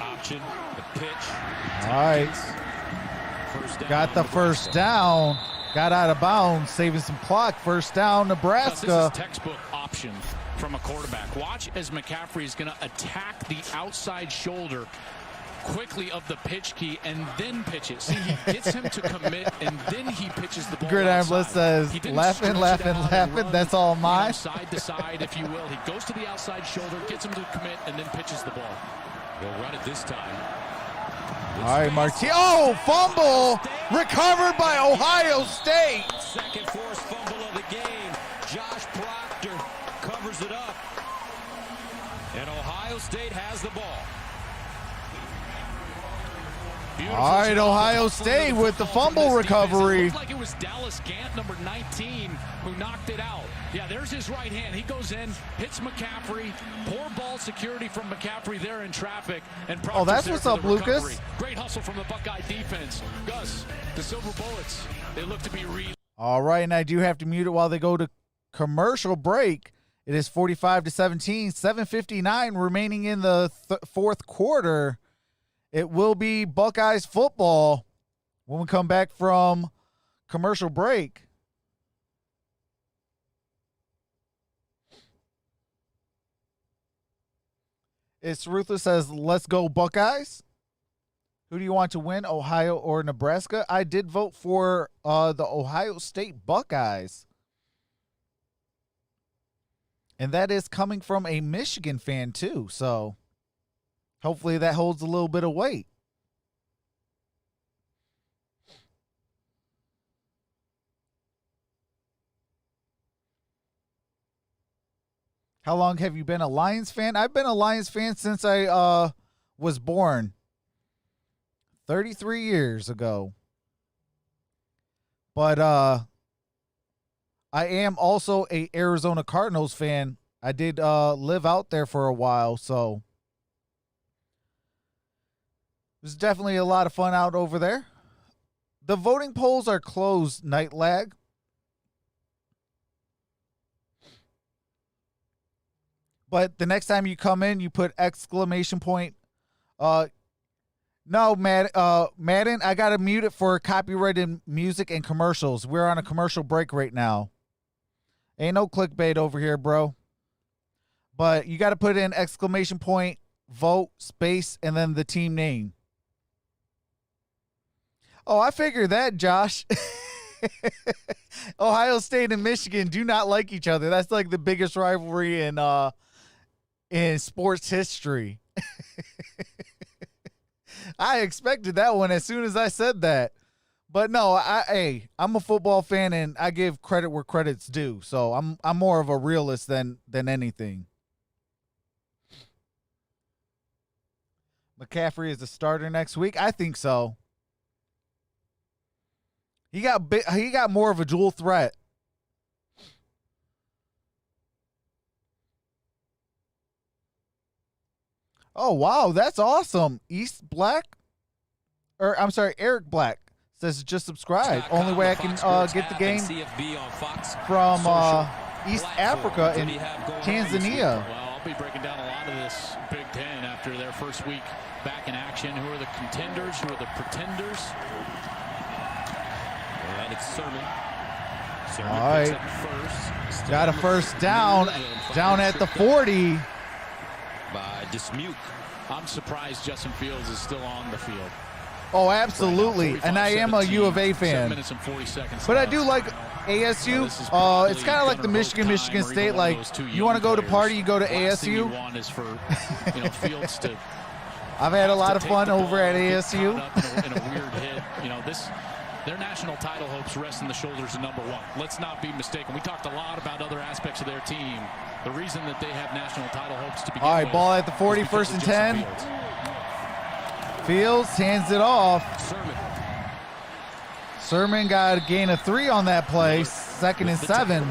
Option, the pitch. All right. First down, Got the first down. Got out of bounds, saving some clock. First down, Nebraska. This is textbook option from a quarterback. Watch as McCaffrey is going to attack the outside shoulder quickly of the pitch key and then pitch it. See, he gets him to commit and then he pitches the ball. Gridiron outside. Blitz says, He didn't laughing, stretch it laughing, out and laughing. run, That's all mine. Side to side, if you will. He goes to the outside shoulder, gets him to commit, and then pitches the ball. He'll run it this time. All right, Martin. Oh, fumble recovered by Ohio State. Second forced fumble of the game. Josh Proctor covers it up. And Ohio State has the ball. Beautiful All right, job Ohio with the State with the football fumble from this defense. It recovery. looked like it was Dallas Gant, number 19, who knocked it out. Yeah, there's his right hand. He goes in, hits McCaffrey. Poor ball security from McCaffrey there in traffic. And Oh, that's there what's for up, the recovery. Lucas. Great hustle from the Buckeye defense. Gus, the Silver Bullets, they look to be All right, and I do have to mute it while they go to commercial break. It is 45-17, 7:59 remaining in the fourth quarter. It will be Buckeyes football when we come back from commercial break. It's Ruthless says, let's go Buckeyes. Who do you want to win, Ohio or Nebraska? I did vote for the Ohio State Buckeyes. And that is coming from a Michigan fan, too. So hopefully that holds a little bit of weight. How long have you been a Lions fan? I've been a Lions fan since I was born 33 years ago. But I am also a Arizona Cardinals fan. I did live out there for a while, so it was definitely a lot of fun out over there. The voting polls are closed, Night Lag. But the next time you come in, you put exclamation point. No, Madden, I got to mute it for copyrighted music and commercials. We're on a commercial break right now. Ain't no clickbait over here, bro. But you got to put in exclamation point, vote, space, and then the team name. Oh, I figured that, Josh. Ohio State and Michigan do not like each other. That's like the biggest rivalry in sports history. I expected that one as soon as I said that. But no, I'm a football fan and I give credit where credit's due. So I'm more of a realist than anything. McCaffrey is the starter next week. I think so. He got more of a dual threat. Oh, wow, that's awesome. Eric Black says just subscribe. Only way I can get the game from East Africa in Tanzania. Well, I'll be breaking down a lot of this Big Ten after their first week back in action. Who are the contenders? Who are the pretenders? And it's Sermon. All right. Got a first down at the 40. By Dismuke. I'm surprised Justin Fields is still on the field. Oh, absolutely. And I am a U of A fan. 7 minutes and 40 seconds but I left. do like ASU. It's kind of like the Michigan State. Like, you want to go to party, you go to Last thing you ASU. want is for Fields to I've had a lot of take fun the ball over at and get ASU. caught up in a weird hit. Their national title hopes rest on the shoulders of number one. Let's not be mistaken. We talked a lot about other aspects of their team. The reason that they have national title hopes to begin All right, with ball at the 40, is because first and of Justin 10. Fields hands it off. Sermon got a gain of 3 on that play. Second and 7.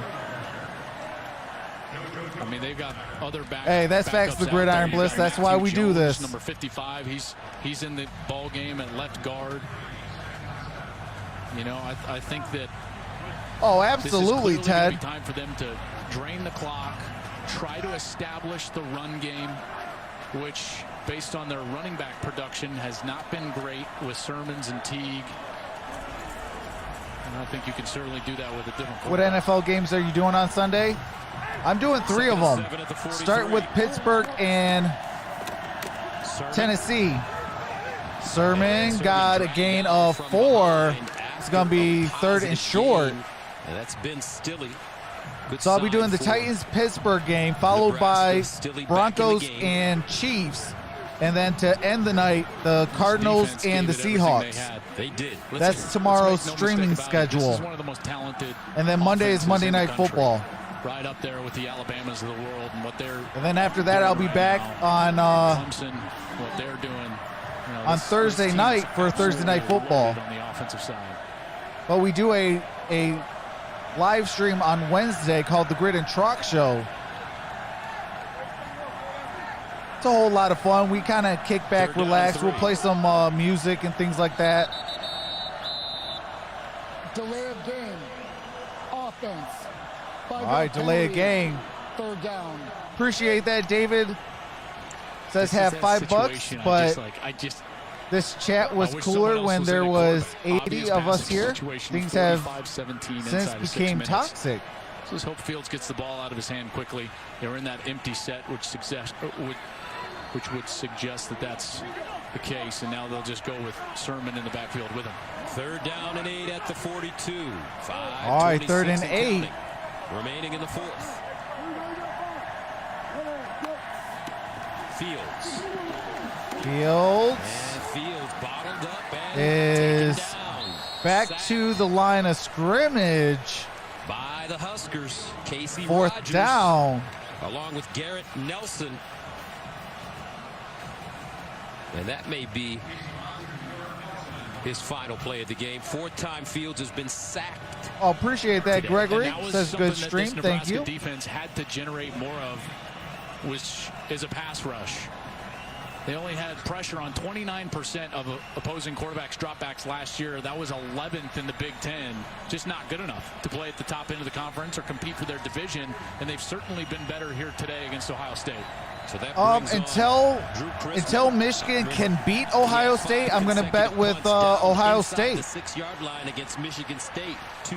I mean, they've got other Hey, that's facts backups the out Gridiron there. Blitz. You got That's why we Matthew do Jones, this. Number 55. He's in the ball game at left guard. I think that Oh, absolutely, this is clearly gonna Ted. be time for them to drain the clock, try to establish the run game, which, based on their running back production, has not been great with Sermons and Teague. And I think you can certainly do that with a different What quarterback. NFL games are you doing on Sunday? I'm doing 3 of them. Start with Pittsburgh and Tennessee. Sermon got a gain of 4. It's going to be 3rd and short. And that's Ben Stilley. Good So I'll be sign doing the for Titans-Pittsburgh game, followed Nebraska. by Stilley back Broncos in the game. and Chiefs. And then to end the night, the Cardinals Defense and the gave it everything Seahawks. They did. That's tomorrow's Let's make no streaming mistake about it. This schedule. is one of the most talented And then Monday is offenses Monday in the Night country. Football. Right up there with the Alabamas of the world and what they're And then after that, I'll be doing back right now. on Clemson, what they're doing. on Thursday this night team's for Thursday Night absolutely Football. loaded on the offensive side. But we do a live stream on Wednesday called the Grid and Trox Show. It's a whole lot of fun. We kind of kick back, Third down, relax. 3. We'll play some music and things like that. Delay of game. Offense. All right, delay a game. 3rd down. Appreciate that, David. Says This is have that $5, situation but I just this chat was I wish cooler someone else when was there in it, was but 80 obvious of us passing here. situation, Things have 45-17 since inside of 6 became minutes. toxic. Just hope Fields gets the ball out of his hand quickly. They were in that empty set, which which would suggest that that's the case. And now they'll just go with Sermon in the backfield with him. 3rd down and 8 at the 42. All right, 3rd and 8. Remaining in the 4th. Fields. And Fields bottled up and is taken down. back Sacked to the line of scrimmage. by the Huskers. Casey 4th Rogers, down. along with Garrett Nelson. And that may be his final play of the game. 4th time Fields has been sacked. Oh, appreciate that, today. Gregory. And that was Says good something that stream. this Thank Nebraska you. defense had to generate more of, which is a pass rush. They only had pressure on 29% of opposing quarterbacks dropbacks last year. That was 11th in the Big Ten. Just not good enough to play at the top end of the conference or compete for their division. And they've certainly been better here today against Ohio State. So that brings until Michigan can beat Ohio State, I'm going to bet with Ohio State. The 6-yard line against Michigan State.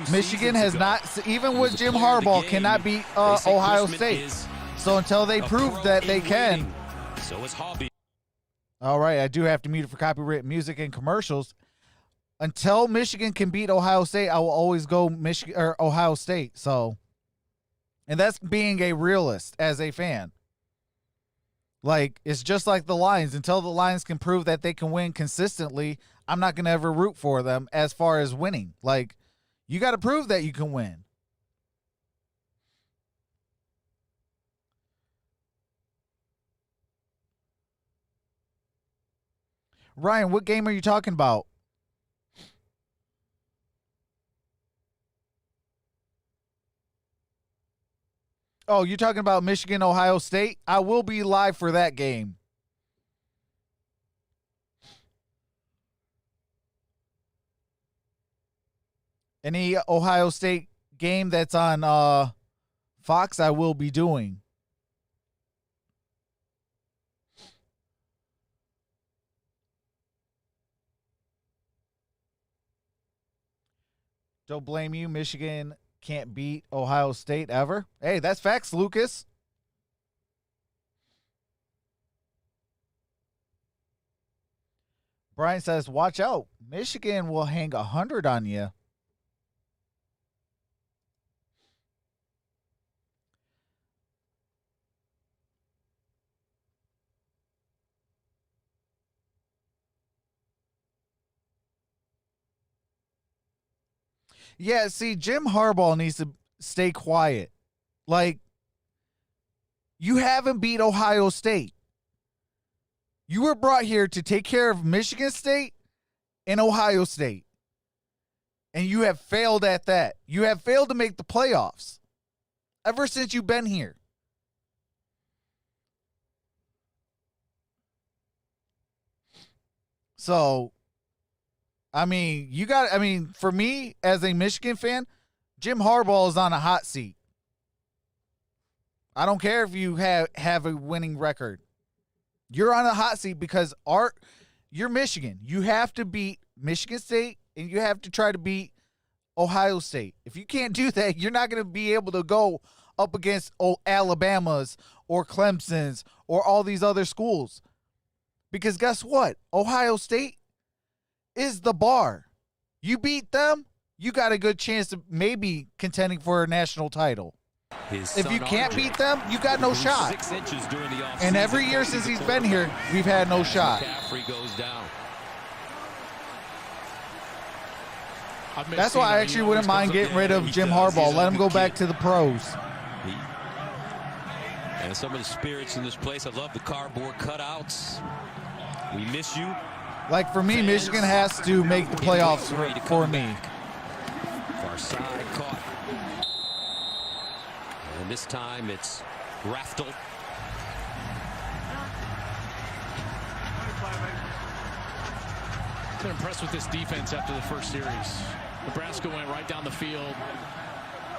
Michigan has not, even with Jim Harbaugh, cannot beat Ohio State. So until they prove that they can. So it's Hobby. All right, I do have to mute it for copyright music and commercials. Until Michigan can beat Ohio State, I will always go Michigan or Ohio State. So, and that's being a realist as a fan. Like, it's just like the Lions. Until the Lions can prove that they can win consistently, I'm not going to ever root for them as far as winning. Like, you got to prove that you can win. Ryan, what game are you talking about? Oh, you're talking about Michigan, Ohio State? I will be live for that game. Any Ohio State game that's on Fox, I will be doing. Don't blame you. Michigan can't beat Ohio State ever. Hey, that's facts, Lucas. Brian says, watch out. Michigan will hang 100 on you. Yeah, see, Jim Harbaugh needs to stay quiet. Like, you haven't beat Ohio State. You were brought here to take care of Michigan State and Ohio State. And you have failed at that. You have failed to make the playoffs ever since you've been here. So, I mean, for me as a Michigan fan, Jim Harbaugh is on a hot seat. I don't care if you have a winning record. You're on a hot seat because you're Michigan. You have to beat Michigan State and you have to try to beat Ohio State. If you can't do that, you're not going to be able to go up against Alabama's or Clemson's or all these other schools. Because guess what? Ohio State is the bar. You beat them, you got a good chance of maybe contending for a national title. If you can't beat them, you got no shot. 6 inches during the offseason. And every year since he's been here, we've had no shot. McCaffrey goes down. That's why I actually wouldn't mind getting rid of Jim Harbaugh. Let him go back to the pros. And some of the spirits in this place. I love the cardboard cutouts. We miss you. Like, for me, Michigan has to make the playoffs for me. Far side caught. And this time it's Raftel. I've been impressed with this defense after the first series. Nebraska went right down the field.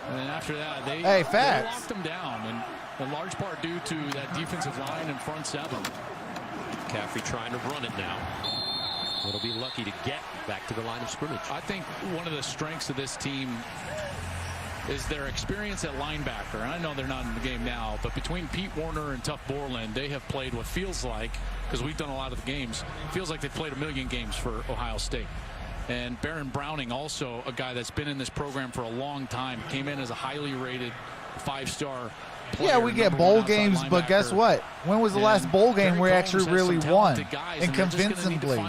And then after that, they locked them down. And in large part due to that defensive line in front seven. McCaffrey trying to run it now. It'll be lucky to get back to the line of scrimmage. I think one of the strengths of this team is their experience at linebacker. And I know they're not in the game now, but between Pete Warner and Tuck Borland, they have played what feels like, because we've done a lot of the games, feels like they've played 1 million games for Ohio State. And Baron Browning, also a guy that's been in this program for a long time, came in as a highly rated 5-star player. Yeah, we get bowl games, but guess what? When was the last bowl game we actually really won and convincingly?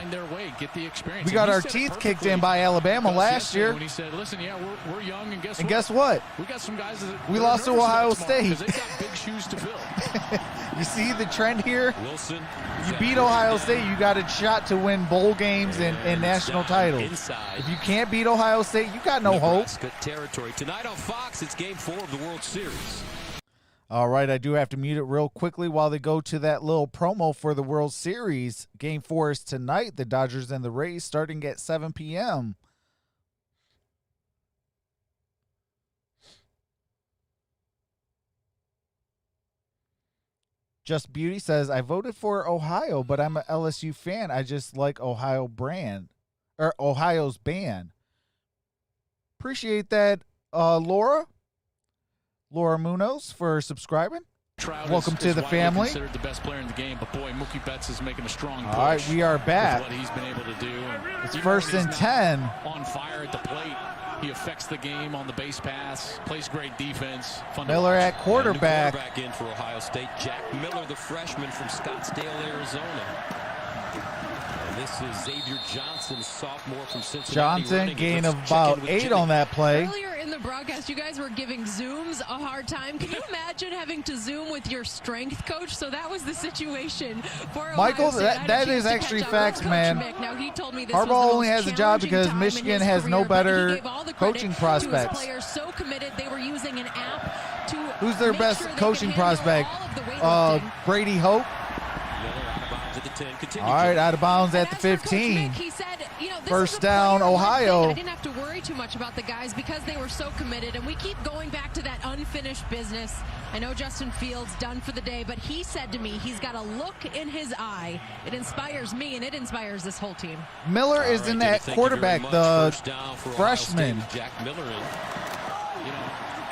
We got our teeth kicked in by Alabama last year. When he said, "Listen, yeah, we're young, and guess what? We got some guys that we lost to Ohio State. They've got big shoes to fill." You see the trend here? Wilson. You beat Ohio State, you got a shot to win bowl games and national titles. If you can't beat Ohio State, you got no hope. Territory. Tonight on Fox, it's Game 4 of the World Series. All right, I do have to mute it real quickly while they go to that little promo for the World Series. Game 4 is tonight, the Dodgers and the Rays, starting at 7 p.m. Just Beauty says, I voted for Ohio, but I'm an LSU fan. I just like Ohio's band. Appreciate that, Laura Munoz, for subscribing. Welcome to the family. Considered the best player in the game, but boy, Mookie Betts is making a strong push. All right, we are back. What he's been able to do. It's 1st and 10. On fire at the plate. He affects the game on the base pass, plays great defense. Miller at quarterback. Quarterback in for Ohio State, Jack Miller, the freshman from Scottsdale, Arizona. And this is Xavier Johnson, sophomore from Cincinnati. Johnson, gain of about 8 on that play. Earlier in the broadcast, you guys were giving Zooms a hard time. Can you imagine having to Zoom with your strength coach? So that was the situation for Michael, Ohio State. that is actually facts, man. Now, he told me this Harbaugh only has a job because Michigan has no better coaching prospects. Players so committed, they were using an app to Who's their best coaching prospect? Brady Hope. All right, out of bounds at the 15. He said, First down, Ohio. I didn't have to worry too much about the guys because they were so committed, and we keep going back to that unfinished business. I know Justin Fields done for the day, but he said to me he's got a look in his eye. It inspires me, and it inspires this whole team. Miller is in that quarterback, the freshman. Jack Miller in.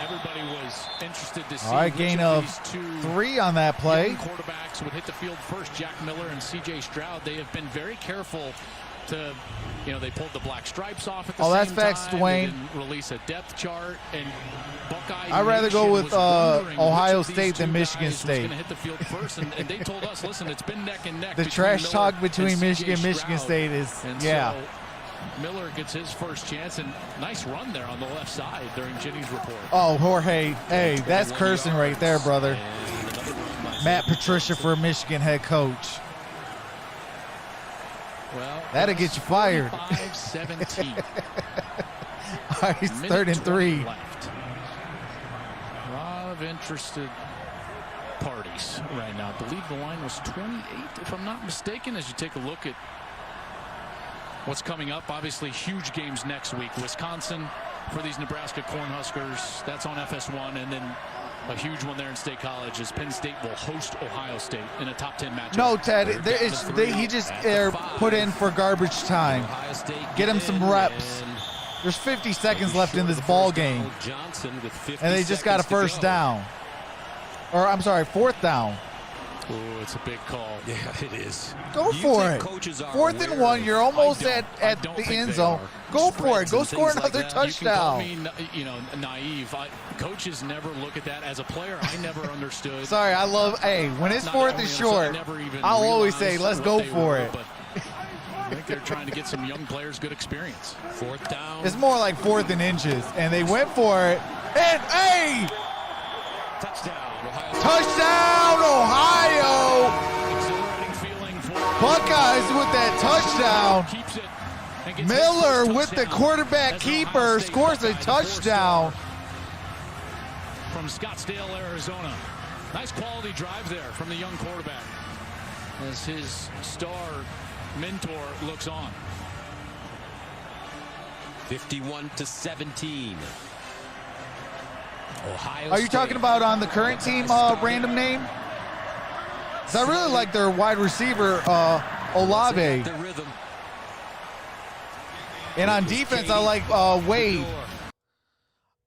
Everybody was interested to see. All right, gain of 3 on that play. Quarterbacks would hit the field first. Jack Miller and C.J. Stroud. They have been very careful to, they pulled the black stripes off at the same time. That's facts, Dwayne. They didn't release a depth chart, and Buckeye. I'd rather go with Ohio State than Michigan State. Going to hit the field first, and they told us, listen, it's been neck and neck. The trash talk between Michigan and Michigan State is, So Miller gets his first chance, and nice run there on the left side during Ginny's report. Oh, Jorge, hey, that's cursing right there, brother. Matt Patricia for Michigan head coach. Well, that'll get you fired. 5-17. All right, 3rd and 3. Left. A lot of interested parties right now. I believe the line was 28, if I'm not mistaken, as you take a look at what's coming up. Obviously, huge games next week. Wisconsin for these Nebraska Corn Huskers. That's on FS1. And then a huge one there in State College as Penn State will host Ohio State in a top 10 matchup. No, Ted, he just put in for garbage time. Get him some reps. There's 50 seconds left in this ball game. And they just got a first down. Or, I'm sorry, 4th down. Oh, it's a big call. Yeah, it is. Go for it. 4th and 1. You're almost at the end zone. Go for it. Go score another touchdown. You can call me, naive. Coaches never look at that. As a player, I never understood. Sorry, when it's 4th and short, I'll always say, let's go for it. I think they're trying to get some young players good experience. 4th down. It's more like 4th and inches, and they went for it. And, hey! Touchdown, Ohio! Buckeyes with that touchdown. Miller with the quarterback keeper scores a touchdown. From Scottsdale, Arizona. Nice quality drive there from the young quarterback as his star mentor looks on. 51-17. Ohio Are you talking about on the current team random name? I really like their wide receiver, Olave. And on defense, I like Wade.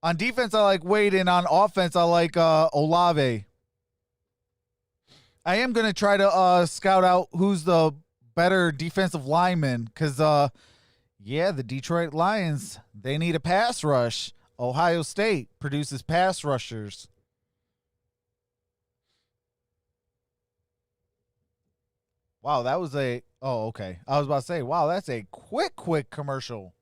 On defense, I like Wade, and on offense, I like Olave. I am going to try to scout out who's the better defensive lineman because, yeah, the Detroit Lions, they need a pass rush. Ohio State produces pass rushers. Wow, that was a... Oh, okay. I was about to say, wow, that's a quick commercial.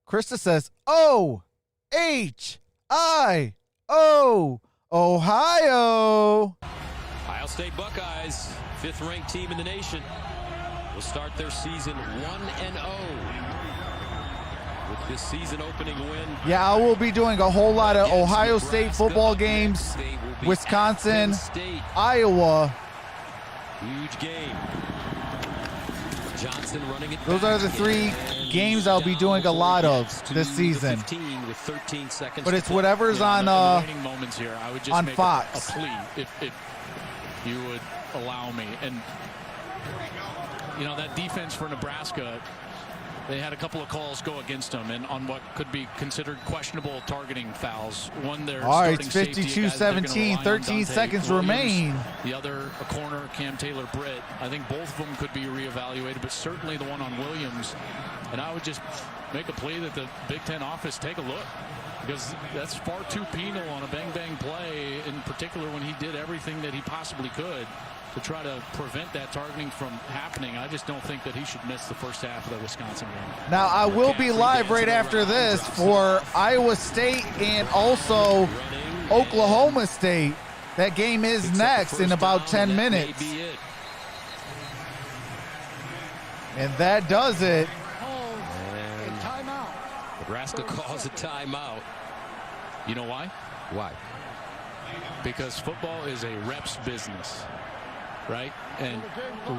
Krista says, O-H-I-O, Ohio. Ohio State Buckeyes, 5th-ranked team in the nation, will start their season 1-0 with this season-opening win. Yeah, I will be doing a whole lot of Ohio State football games, Wisconsin, Iowa. Huge game. Johnson running it. Those are the 3 games I'll be doing a lot of this season. With 13 seconds but it's whatever's on moments here. I would just on make Fox. A plea if you would allow me. And you know, that defense for Nebraska, they had a couple of calls go against them, and on what could be considered questionable targeting fouls. One, their all right, it's starting safety, 52-17, 13 seconds remain. The other, a corner, Cam Taylor-Britt. I think both of them could be reevaluated, but certainly the one on Williams. And I would just make a plea that the Big Ten office take a look, because that's far too penal on a bang-bang play, in particular when he did everything that he possibly could to try to prevent that targeting from happening. I just don't think that he should miss the first half of the Wisconsin game. Now, I will be live right after this for Iowa State and also Oklahoma State. That game is next in about 10 minutes. And that does it. Nebraska calls a timeout. You know why? Why? Because football is a reps business, right? And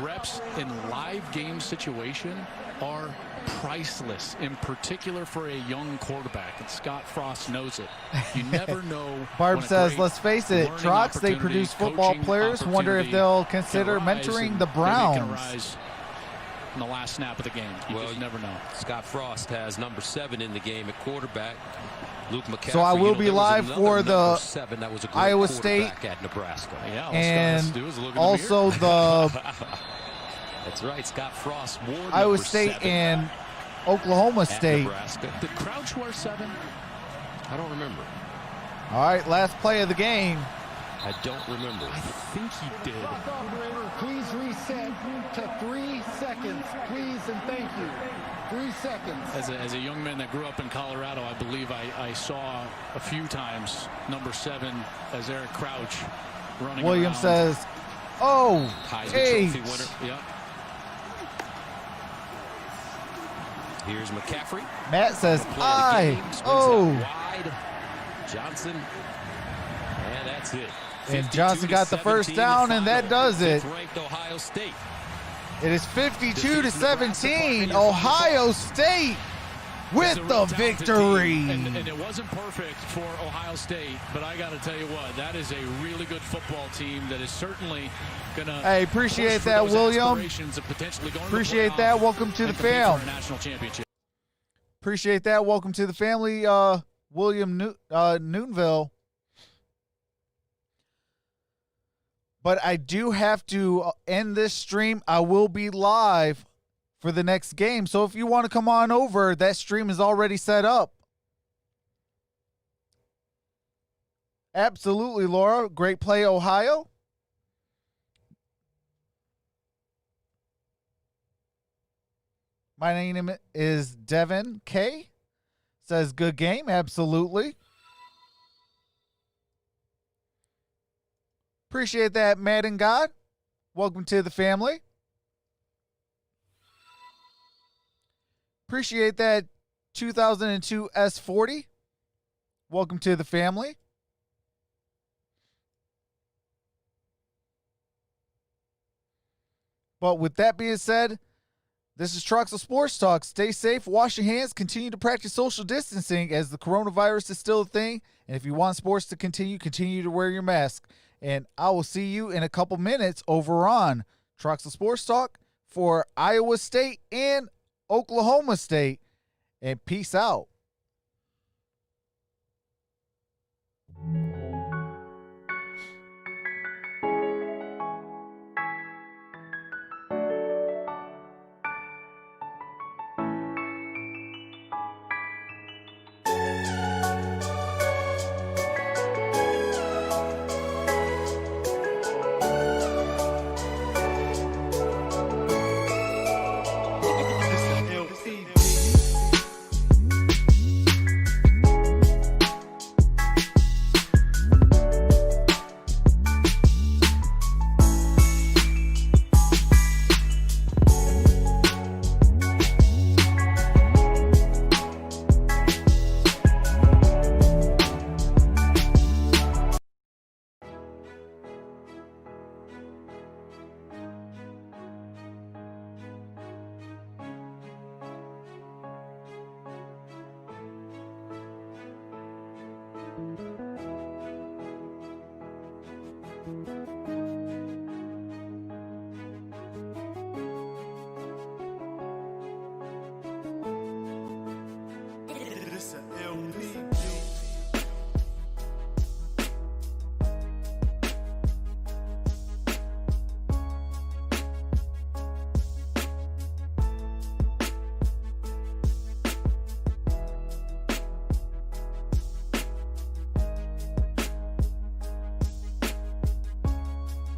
reps in live game situation are priceless, in particular for a young quarterback. And Scott Frost knows it. You never know. Barb says, let's face it, Trox, they produce football players. Wonder if they'll consider mentoring the Browns. In the last snap of the game. You just never know. Scott Frost has number 7 in the game at quarterback. Luke McCaffrey. So I will be live for the 7 that was a Iowa State at Nebraska. Yeah, and also the that's right, Scott Frost wore Iowa State 7 and Oklahoma State. Did Crouch wear 7? I don't remember. All right, last play of the game. I don't remember. I think he did. Operator, please reset to 3 seconds, please, and thank you. 3 seconds. As a young man that grew up in Colorado, I believe I saw a few times number 7 as Eric Crouch running William around. says, oh, Heisman Trophy winner. Yeah. Here's McCaffrey. Matt says, wide. Johnson. And that's it. And Johnson got the first down, and that does it. Ohio State. It is 52-17. Ohio State with the victory. And it wasn't perfect for Ohio State, but I got to tell you what, that is a really good football team that is certainly going to. Hey, appreciate that, William. Appreciate that. Welcome to the fam. Appreciate that. Welcome to the family, William Newtonville. But I do have to end this stream. I will be live for the next game. So if you want to come on over, that stream is already set up. Absolutely, Laura. Great play, Ohio. My name is Devin K. Says good game. Absolutely. Appreciate that, Madden God. Welcome to the family. Appreciate that 2002 S40. Welcome to the family. But with that being said, this is Troxel Sports Talk. Stay safe, wash your hands, continue to practice social distancing as the coronavirus is still a thing. And if you want sports to continue to wear your mask. And I will see you in a couple minutes over on Troxel Sports Talk, for Iowa State and Oklahoma State. And peace out.